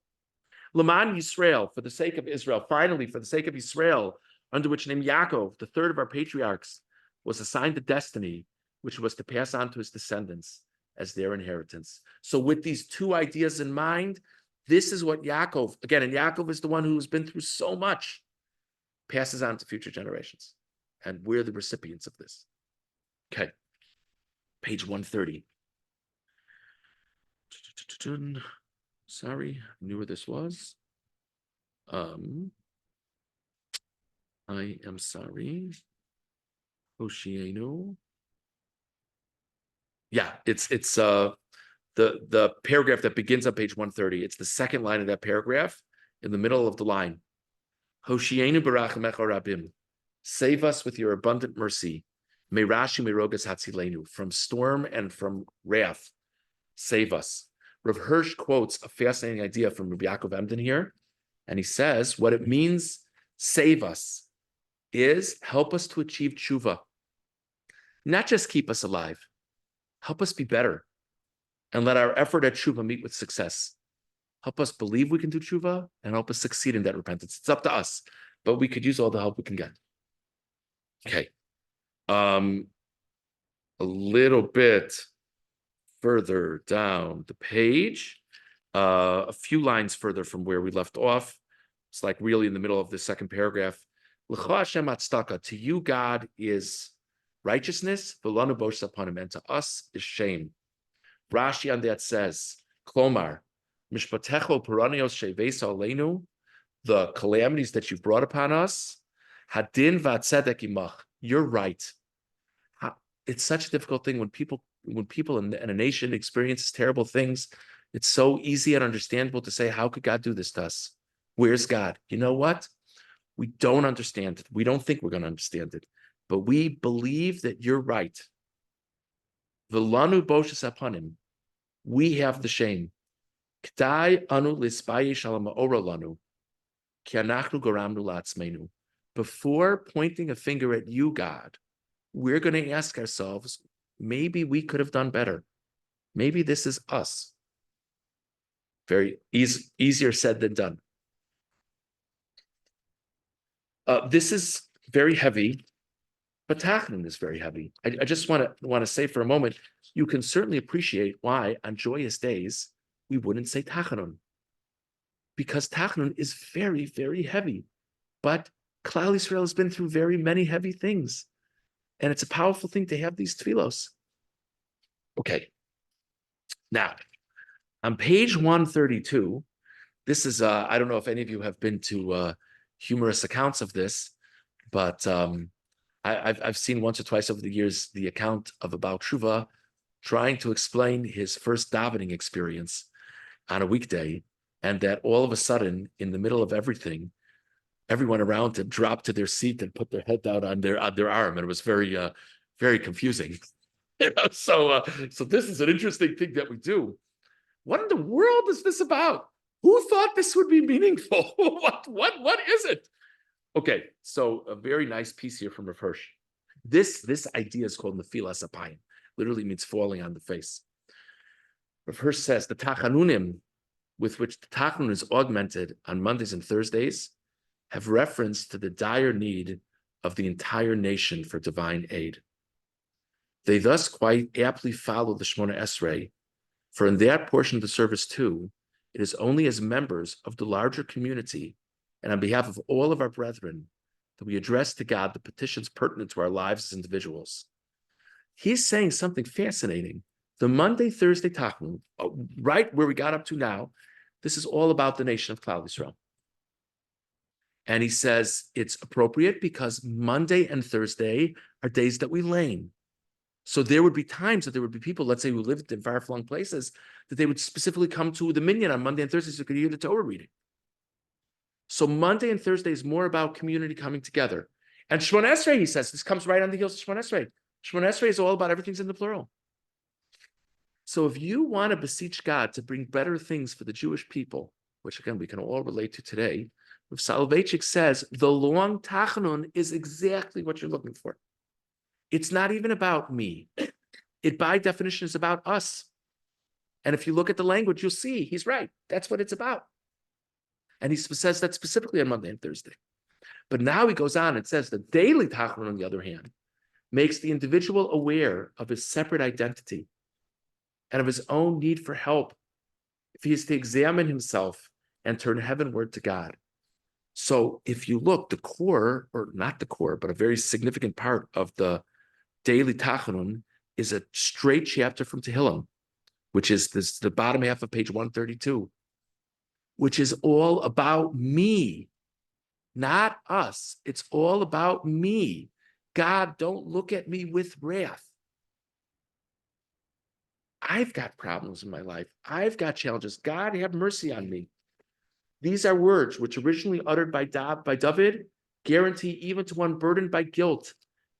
L'man Yisrael, for the sake of Israel, finally, for the sake of Israel, under which name Yaakov, the third of our patriarchs, was assigned the destiny which was to pass on to his descendants as their inheritance. So with these two ideas in mind, this is what Yaakov, again, and Yaakov is the one who's been through so much, passes on to future generations. And we're the recipients of this. Okay, page 130. Sorry, I knew where this was. I am sorry. Hoshienu. Yeah, it's the paragraph that begins on page 130. It's the second line of that paragraph in the middle of the line. Hoshienu barachamecha rabim. Save us with your abundant mercy. Meirashi merogas hatzilenu. From storm and from wrath, save us. Rav Hirsch quotes a fascinating idea from Rabbi Yaakov Emden here, and he says what it means, save us, is help us to achieve tshuva. Not just keep us alive, help us be better, and let our effort at tshuva meet with success. Help us believe we can do tshuva, and help us succeed in that repentance. It's up to us, but we could use all the help we can get. Okay. A little bit further down the page, a few lines further from where we left off. It's like really in the middle of the second paragraph. L'cha Hashem atzdaka, to you, God, is righteousness, v'lanu bosh upon him, and to us is shame. Rashi on that says, Klomar, mishpatecho peranios sheveisa aleinu, the calamities that you've brought upon us, hadin v'atzedek imach, you're right. It's such a difficult thing when people in a nation experiences terrible things. It's so easy and understandable to say, how could God do this to us? Where's God? You know what? We don't understand it. We don't think we're going to understand it, but we believe that you're right. V'lanu boshes upon him. We have the shame. K'dai anu lispayish ala ma'ora lanu, ki anachnu garamnu la'atzmeinu. Before pointing a finger at you, God, we're going to ask ourselves, maybe we could have done better. Maybe this is us. Very easier said than done. This is very heavy, but Tachanun is very heavy. I just want to say for a moment, you can certainly appreciate why on joyous days we wouldn't say Tachanun, because Tachanun is very, very heavy. But Klal Yisrael has been through very many heavy things, and it's a powerful thing to have these tefillos. Okay. Now, on page 132, this is, I don't know if any of you have been to humorous accounts of this, but I've seen once or twice over the years the account of a Baal Tshuva trying to explain his first davening experience on a weekday, and that all of a sudden, in the middle of everything, everyone around him dropped to their seat and put their head down on their arm, and it was very, very confusing. So this is an interesting thing that we do. What in the world is this about? Who thought this would be meaningful? What is it? Okay, so a very nice piece here from Rav Hirsch. This idea is called Nefilas Apayim. Literally means falling on the face. Rav Hirsch says the Tachanunim with which the Tachanun is augmented on Mondays and Thursdays have reference to the dire need of the entire nation for divine aid. They thus quite aptly follow the Shemona Esrei, for in that portion of the service too, it is only as members of the larger community and on behalf of all of our brethren that we address to God the petitions pertinent to our lives as individuals. He's saying something fascinating. The Monday, Thursday Tachanun, right where we got up to now, this is all about the nation of Klal Yisrael. And he says it's appropriate because Monday and Thursday are days that we lane. So there would be times that there would be people, let's say, who lived in far-flung places, that they would specifically come to the minyan on Monday and Thursday so they could hear the Torah reading. So Monday and Thursday is more about community coming together. And Shemona Esrei, he says, this comes right on the heels of Shemona Esrei. Shemona Esrei is all about everything's in the plural. So if you want to beseech God to bring better things for the Jewish people, which again we can all relate to today, Rav Soloveitchik says the long Tachanun is exactly what you're looking for. It's not even about me. It by definition is about us. And if you look at the language, you'll see he's right. That's what it's about. And he says that specifically on Monday and Thursday. But now he goes on and says the daily Tachanun, on the other hand, makes the individual aware of his separate identity and of his own need for help if he is to examine himself and turn heavenward to God. So if you look, the core, or not the core, but a very significant part of the daily Tachanun is a straight chapter from Tehillim, which is the bottom half of page 132, which is all about me. not us. It's all about me. God, don't look at me with wrath. I've got problems in my life. I've got challenges. God, have mercy on me. These are words which originally uttered by Dovid guarantee even to one burdened by guilt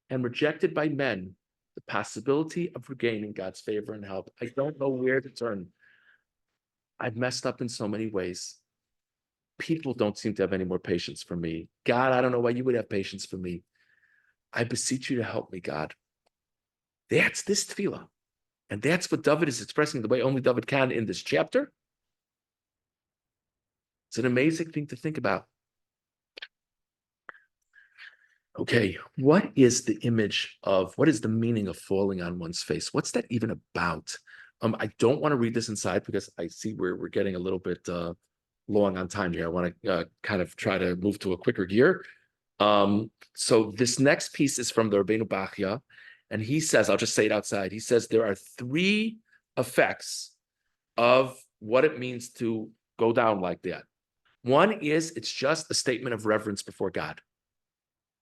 and rejected by men the possibility of regaining God's favor and help. I don't know where to turn. I've messed up in so many ways. People don't seem to have any more patience for me. God, I don't know why you would have patience for me. I beseech you to help me, God. That's this tefillah. And that's what Dovid is expressing the way only Dovid can in this chapter. It's an amazing thing to think about. Okay, what is the image of, what is the meaning of falling on one's face? What's that even about? I don't want to read this inside because I see we're getting a little bit long on time here. I want to kind of try to move to a quicker gear. So this next piece is from the Rabbeinu Bachya, and he says, I'll just say it outside. He says there are 3 effects of what it means to go down like that. One is it's just a statement of reverence before God.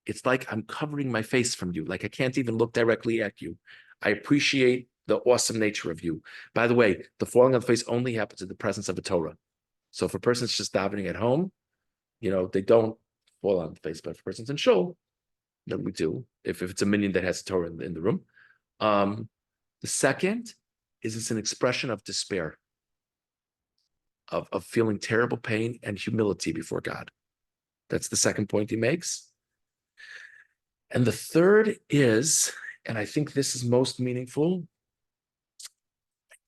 It's like I'm covering my face from you. Like I can't even look directly at you. I appreciate the awesome nature of you. By the way, the falling on the face only happens in the presence of a Torah. So if a person's just davening at home, they don't fall on the face. But if a person's in shul, then we do. If it's a minion that has a Torah in the room. The second is it's an expression of despair, of feeling terrible pain and humility before God. That's the second point he makes. And the third is, and I think this is most meaningful,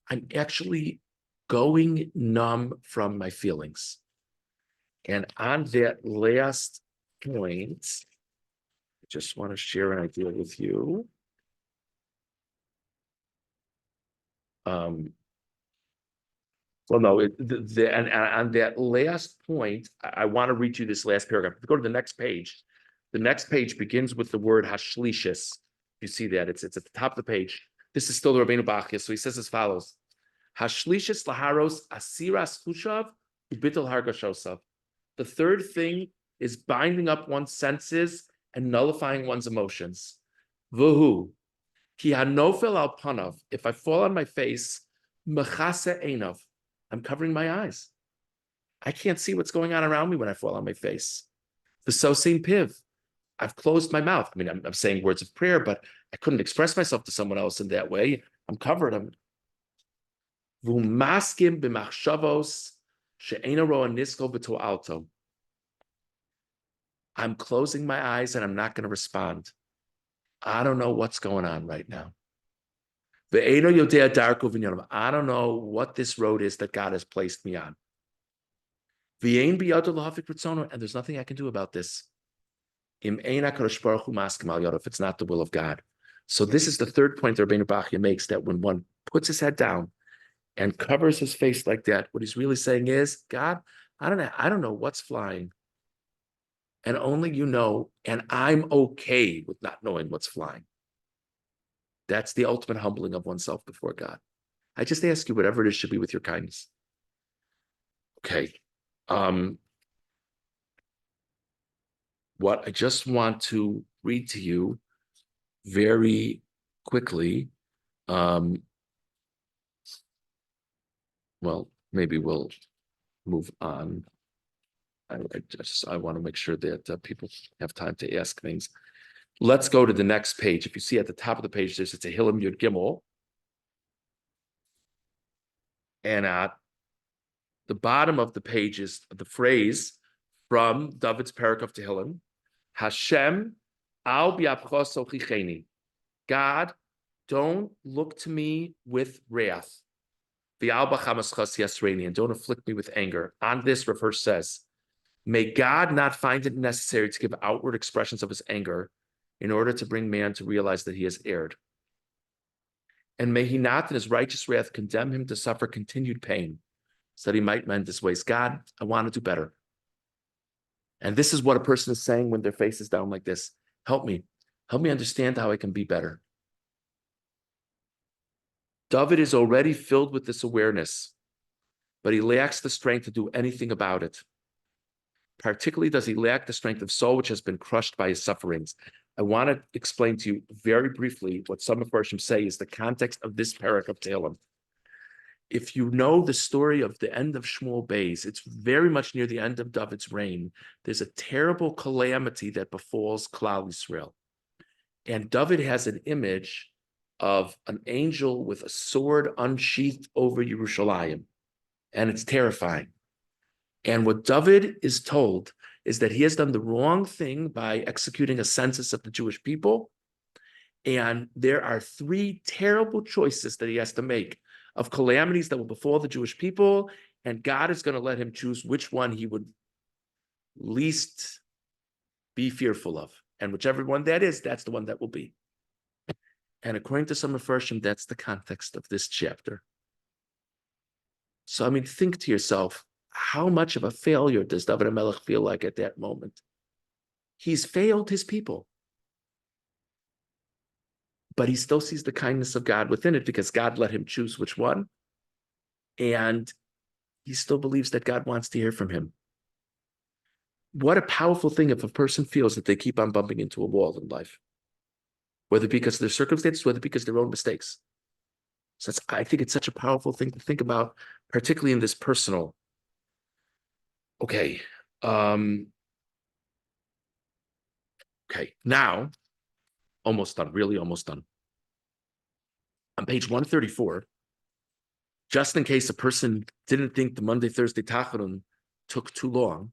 I'm actually going numb from my feelings. And on that last point, I just want to share an idea with you. Well, no, and on that last point, I want to read you this last paragraph. If you go to the next page, the next page begins with the word hashlishis. You see that, it's at the top of the page. This is still the Rabbeinu Bachya, so he says as follows: Hashlishis laharos asiras hushav ubitul hargashosav. The third thing is binding up one's senses and nullifying one's emotions. Vuhu ki hanofel al panav. If I fall on my face, mechase einav. I'm covering my eyes. I can't see what's going on around me when I fall on my face. The sosim piv. I've closed my mouth. I mean, I'm saying words of prayer, but I couldn't express myself to someone else in that way. I'm covered. Vumaskim b'machshavos she'ena roa nisko v'to'alto. I'm closing my eyes and I'm not going to respond. I don't know what's going on right now. I don't know what this road is that God has placed me on. And there's nothing I can do about this. If it's not the will of God. So this is the third point that Rabbeinu Bachya makes, that when one puts his head down and covers his face like that, what he's really saying is, God, I don't know what's flying. And only you know, and I'm okay with not knowing what's flying. That's the ultimate humbling of oneself before God. I just ask you, whatever it is should be with your kindness. Okay. What I just want to read to you very quickly. Well, maybe we'll move on. I want to make sure that people have time to ask things. Let's go to the next page. If you see at the top of the page, it's a Tehillim Yud Gimel. And at the bottom of the page is the phrase from David's Parak of Tehillim, Hashem al bi'apcho sochicheni. God, don't look to me with wrath. V'al b'chamaschas yasreini, and don't afflict me with anger. On this, Rav Hirsch says, may God not find it necessary to give outward expressions of his anger in order to bring man to realize that he has erred. And may he not, in his righteous wrath, condemn him to suffer continued pain, so that he might mend his ways. God, I want to do better. And this is what a person is saying when their face is down like this. Help me understand how I can be better. Dovid is already filled with this awareness, but he lacks the strength to do anything about it. Particularly does he lack the strength of soul, which has been crushed by his sufferings. I want to explain to you very briefly what some of Mepharshim say is the context of this parak of Tehillim. If you know the story of the end of Shmuel Beis, it's very much near the end of Dovid's reign. There's a terrible calamity that befalls Klal Yisrael. And Dovid has an image of an angel with a sword unsheathed over Yerushalayim. And it's terrifying. And what Dovid is told is that he has done the wrong thing by executing a census of the Jewish people. And there are three terrible choices that he has to make of calamities that will befall the Jewish people. And God is going to let him choose which one he would least be fearful of. And whichever one that is, that's the one that will be. And according to some Mepharshim, that's the context of this chapter. So, I mean, think to yourself, how much of a failure does David HaMelech feel like at that moment? He's failed his people. But he still sees the kindness of God within it because God let him choose which one. And he still believes that God wants to hear from him. What a powerful thing if a person feels that they keep on bumping into a wall in life, whether because of their circumstances, whether because of their own mistakes. So I think it's such a powerful thing to think about, particularly in this personal. Okay. Okay. Now, almost done, really almost done. On page 134, just in case a person didn't think the Monday, Thursday Tachanun took too long,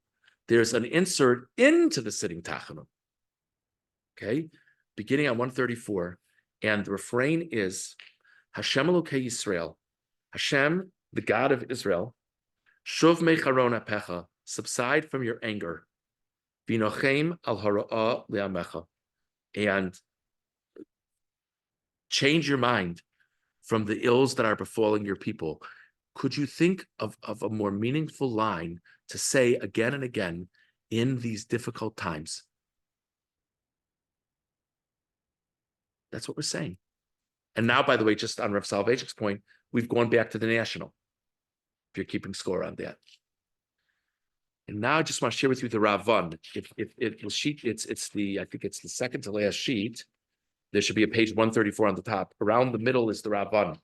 there's an insert into the sitting Tachanun. Okay, beginning on 134, and the refrain is Hashem Elokei Yisrael, Hashem, the God of Israel, Shuv mecharon apecha, subside from your anger, Vinochem al hara'ah le'amecha, and change your mind from the ills that are befalling your people. Could you think of a more meaningful line to say again and again in these difficult times? That's what we're saying. And now, by the way, just on Rav Soloveitchik's point, we've gone back to the national, if you're keeping score on that. And now I just want to share with you the Ravan. If it was sheet, it's the, I think it's the second to last sheet. There should be a page 134 on the top. Around the middle is the Ravan.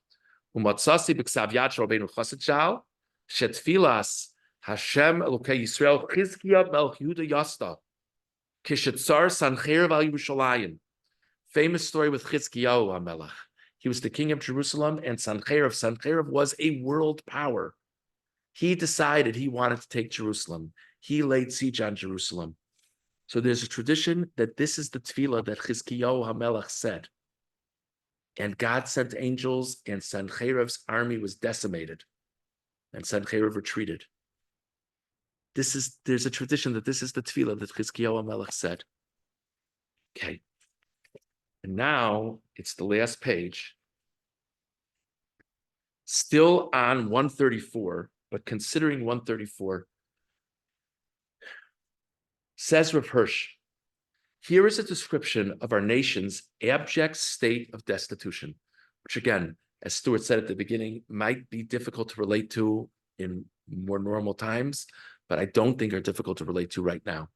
Umatsasi b'ksav yad shel Rabbeinu Chassid Shal, shetfilas Hashem Elokei Yisrael Chizkiya Melech Yehuda Yasta, kishetzar Sancheirav al Yerushalayim. Famous story with Chizkiyahu HaMelech. He was the king of Jerusalem, and Sancheirav was a world power. He decided he wanted to take Jerusalem. He laid siege on Jerusalem. So there's a tradition that this is the tefillah that Chizkiyahu HaMelech said. And God sent angels, and Sancheirav's army was decimated. And Sancheirav retreated. There's a tradition that this is the tefillah that Chizkiyahu HaMelech said. Okay. And now it's the last page. Still on 134, but considering 134, says Rav Hirsch, here is a description of our nation's abject state of destitution, which again, as Stuart said at the beginning, might be difficult to relate to in more normal times, but I don't think are difficult to relate to right now.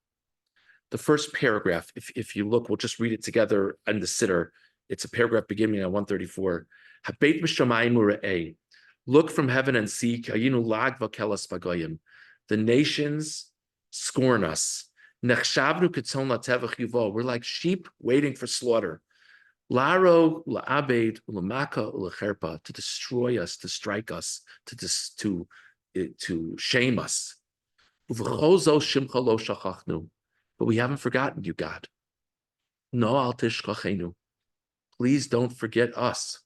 The first paragraph, if you look, we'll just read it together in the sitter. It's a paragraph beginning on 134. Habeit b'shamayim u're'eh. Look from heaven and see. Kayinu lag v'kelas b'goyim. The nations scorn us. Nechshavnu ketzon latevach yuvo. We're like sheep waiting for slaughter. Laro la'abed u'lamaka u'lecherpa, to destroy us, to strike us, to shame us. Uv'chozo shimcha lo shachachnu. But we haven't forgotten you, God. No al tishkachenu. Please don't forget us.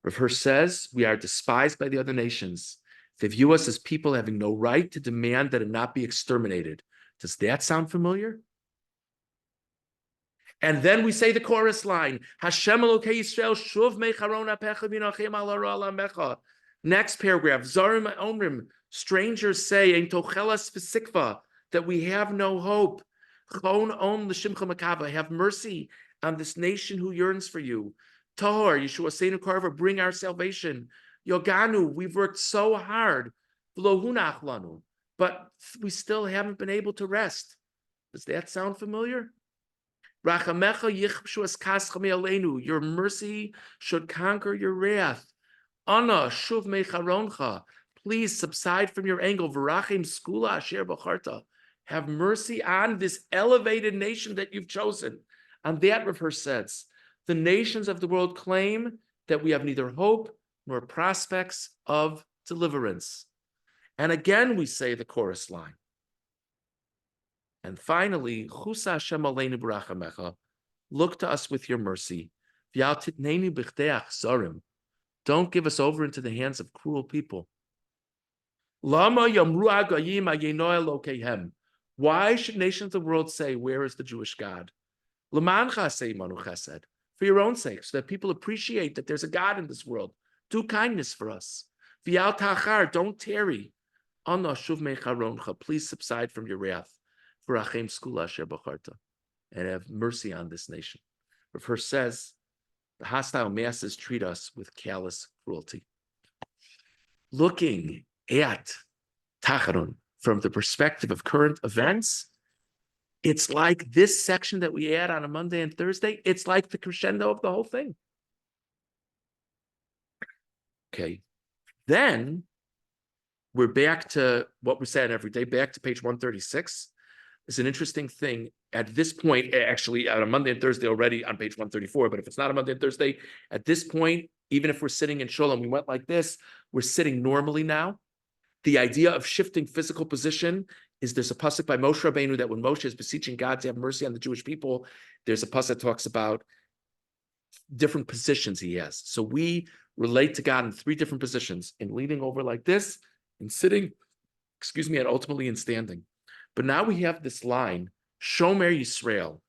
Rav Hirsch says we are despised by the other nations. They view us as people having no right to demand that it not be exterminated. Does that sound familiar? And then we say the chorus line, Hashem Elokei Yisrael shuv mecharon apecha v'nochem al hara alamecha. Next paragraph, Zarim Omrim, strangers say, Ein tochelas v'sikva, that we have no hope. Chon om l'shimcha makava, have mercy on this nation who yearns for you. Tahor, Yeshua Seinu Carver, bring our salvation. Yoganu, we've worked so hard. V'lo hunach lanu, but we still haven't been able to rest. Does that sound familiar? Your mercy should conquer your wrath. Ana shuv mecharoncha. Please subside from your anger. V'rachim skula asher b'charta. Have mercy on this elevated nation that you've chosen. On that, Rav Hirsch says, the nations of the world claim that we have neither hope nor prospects of deliverance. And again, we say the chorus line. And finally, Chusa Hashem aleinu b'rachamecha. Look to us with your mercy. V'al titneinu b'chtei achzarim. Don't give us over into the hands of cruel people. Lama yamru agayim ayenoel lokehem. Why should nations of the world say, where is the Jewish God? L'mancha say manu chesed. For your own sake, so that people appreciate that there's a God in this world. Do kindness for us. V'al tachar, don't tarry. Ana shuv mecharoncha. Please subside from your wrath. V'rachem skula asher b'charta. And have mercy on this nation. Rav Hirsch says, the hostile masses treat us with callous cruelty. Looking at Tachanun from the perspective of current events, it's like this section that we add on a Monday and Thursday, it's like the crescendo of the whole thing. Okay, then we're back to what we said every day, back to page 136. It's an interesting thing. At this point, actually on a Monday and Thursday already on page 134, but if it's not a Monday and Thursday, at this point, even if we're sitting in Sholem, we went like this, we're sitting normally now. The idea of shifting physical position is there's a pasuk by Moshe Rabbeinu that when Moshe is beseeching God to have mercy on the Jewish people, there's a pasuk that talks about different positions he has. So we relate to God in three different positions, in leaning over like this, in sitting, and ultimately in standing. But now we have this line, Shomrai Yisrael,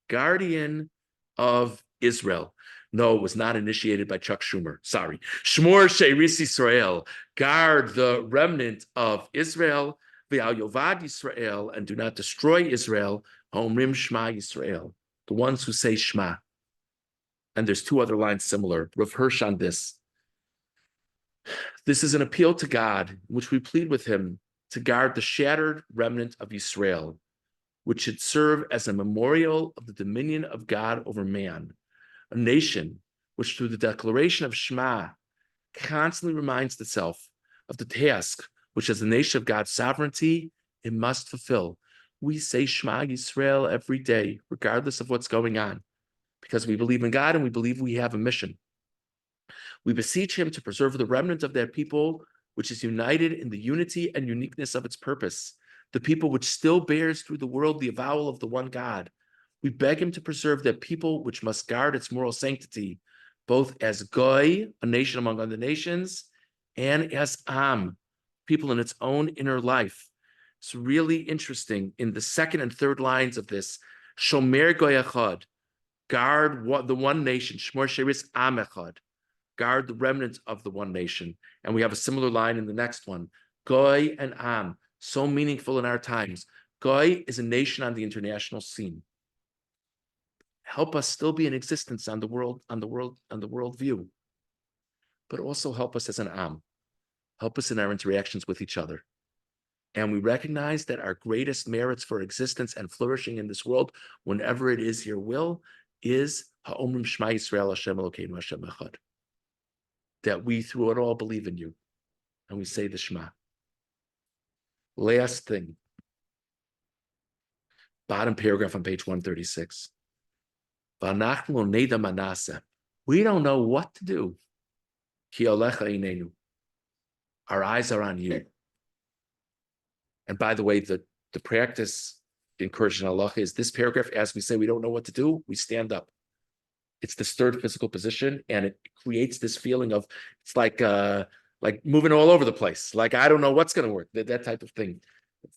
guardian of Israel. No, it was not initiated by Chuck Schumer. Sorry. Shmor Sheiris Yisrael, guard the remnant of Israel, V'al Yovad Yisrael, and do not destroy Israel, Omrim Shema Yisrael, the ones who say Shema. And there's two other lines similar. Rav Hirsch on this. This is an appeal to God, in which we plead with him to guard the shattered remnant of Israel, which should serve as a memorial of the dominion of God over man, a nation which through the declaration of Shema constantly reminds itself of the task which as a nation of God's sovereignty, it must fulfill. We say Shema Yisrael every day, regardless of what's going on, because we believe in God and we believe we have a mission. We beseech him to preserve the remnant of that people which is united in the unity and uniqueness of its purpose, the people which still bears through the world the avowal of the one God. We beg him to preserve that people which must guard its moral sanctity, both as Goy, a nation among other nations, and as Am, people in its own inner life. It's really interesting in the second and third lines of this, Shomer Goy Echad, guard the one nation, Shmor Sheris Am Echad, guard the remnant of the one nation. And we have a similar line in the next one, Goy and Am, so meaningful in our times. Goy is a nation on the international scene. Help us still be in existence on the world view, but also help us as an Am, help us in our interactions with each other. And we recognize that our greatest merits for existence and flourishing in this world, whenever it is your will, is Ha'omrim Shema Yisrael Hashem Elokeinu Hashem Echad. That we through it all believe in you. And we say the Shema. Last thing. Bottom paragraph on page 136. We don't know what to do. Our eyes are on you. And by the way, the practice encouraged in halacha is this paragraph, as we say we don't know what to do, we stand up. It's this third physical position, and it creates this feeling of, it's like moving all over the place. Like, I don't know what's going to work, that type of thing.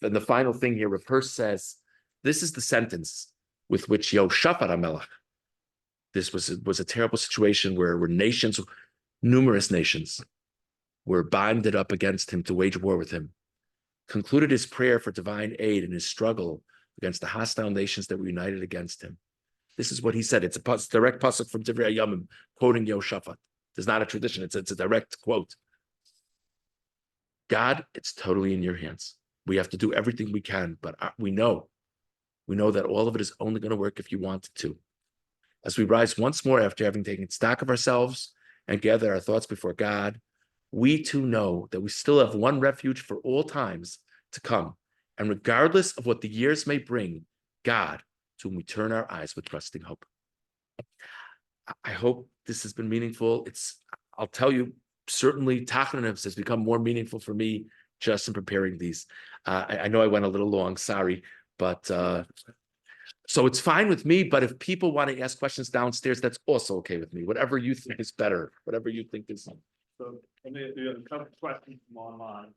And the final thing here, Rav Hirsch says, this is the sentence with which Yoshafat HaMelech, this was a terrible situation where nations, numerous nations, were binded up against him to wage war with him, concluded his prayer for divine aid in his struggle against the hostile nations that were united against him. This is what he said. It's a direct pasuk from Divrei Hayamim, quoting Yoshafat. There's not a tradition. It's a direct quote. God, it's totally in your hands. We have to do everything we can, but we know that all of it is only going to work if you want it to. As we rise once more after having taken stock of ourselves and gather our thoughts before God, we too know that we still have one refuge for all times to come. And regardless of what the years may bring, God, to whom we turn our eyes with trusting hope. I hope this has been meaningful. I'll tell you, certainly Tachanun has become more meaningful for me just in preparing these. I know I went a little long, sorry, but so it's fine with me, but if people want to ask questions downstairs, that's also okay with me. Whatever you think is better, whatever you think is. So let me do a couple questions from online.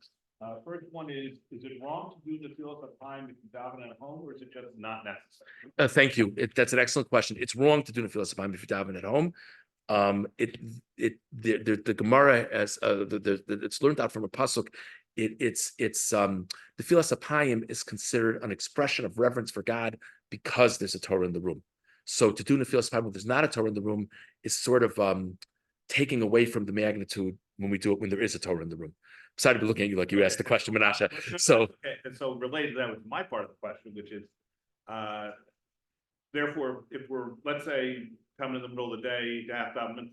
First one is it wrong to do the field of time if you daven at home, or is it just not necessary? Thank you. That's an excellent question. It's wrong to do Nefilas Apayim if you daven at home. The Gemara as it's learned out from a pasuk. It's the Nefilas Apayim is considered an expression of reverence for God because there's a Torah in the room. So to do Nefilas Apayim when there's not a Torah in the room is sort of taking away from the magnitude when we do it when there is a Torah in the room. I'm sorry to be looking at you like you asked the question, Menashe. So, okay. And so related to that was my part of the question, which is, therefore, if we're, let's say, coming in the middle of the day,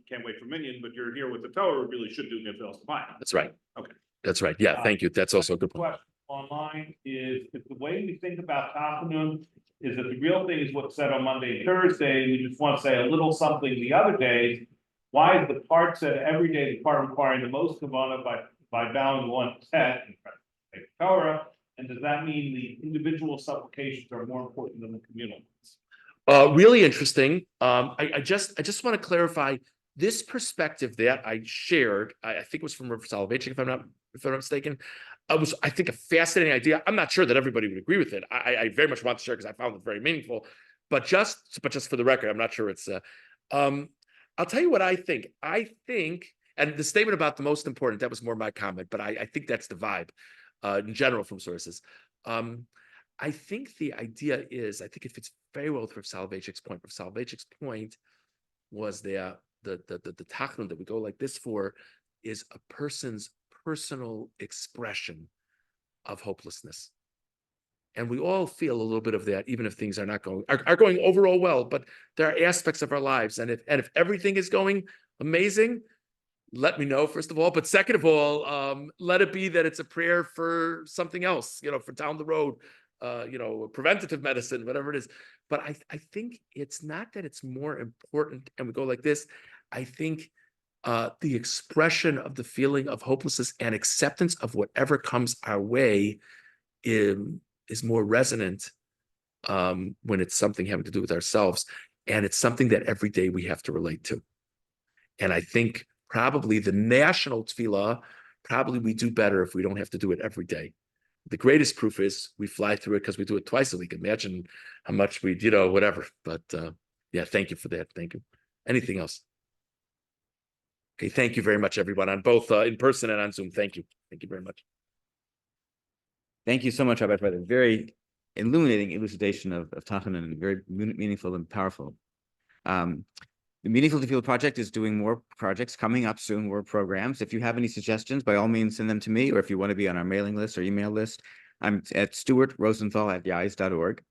can't wait for Minyan, but you're here with the Torah, we really should do Nefilas Apayim. that's right. Okay. That's right. Yeah, thank you. That's also a good point. Question online is, if the way we think about Tachanun is that the real thing is what's said on Monday and Thursday, and you just want to say a little something the other days, why is the part said every day, the part requiring the most kavanah by bowing one head and take Torah? And does that mean the individual supplications are more important than the communal ones? Really interesting. I just want to clarify this perspective that I shared. I think it was from Rabbi Soloveitchik, if I'm not mistaken. It was, I think, a fascinating idea. I'm not sure that everybody would agree with it. I very much want to share because I found it very meaningful. But just for the record, I'm not sure it's. I'll tell you what I think. I think, and the statement about the most important, that was more my comment, but I think that's the vibe in general from sources. I think the idea is, I think it fits very well with Rav Soloveitchik's point. Rav Soloveitchik's point was the Tachanun that we go like this for is a person's personal expression of hopelessness. And we all feel a little bit of that, even if things are not going overall well, but there are aspects of our lives. And if everything is going amazing, let me know, first of all. But second of all, let it be that it's a prayer for something else, for down the road, preventative medicine, whatever it is. But I think it's not that it's more important, and we go like this. I think the expression of the feeling of hopelessness and acceptance of whatever comes our way is more resonant when it's something having to do with ourselves. And it's something that every day we have to relate to. And I think probably the national tefillah, probably we do better if we don't have to do it every day. The greatest proof is we fly through it because we do it twice a week. Imagine how much we, whatever. But yeah, thank you for that. Thank you. Anything else? Okay, thank you very much, everyone, on both in person and on Zoom. Thank you. Thank you very much. Thank you so much, Rabbi, for the very illuminating elucidation of Tachanun, and very meaningful and powerful. The Meaningful Tefilah Project is doing more projects coming up soon, more programs. If you have any suggestions, by all means, send them to me, or if you want to be on our mailing list or email list, I'm at stuartrosenthal@yis.org.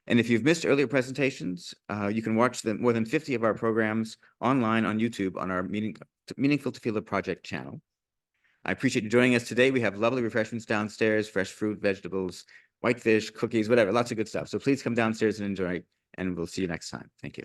And if you've missed earlier presentations, you can watch more than 50 of our programs online on YouTube on our Meaningful Tefilah Project channel. I appreciate you joining us today. We have lovely refreshments downstairs, fresh fruit, vegetables, white fish, cookies, whatever, lots of good stuff. So please come downstairs and enjoy, and we'll see you next time. Thank you.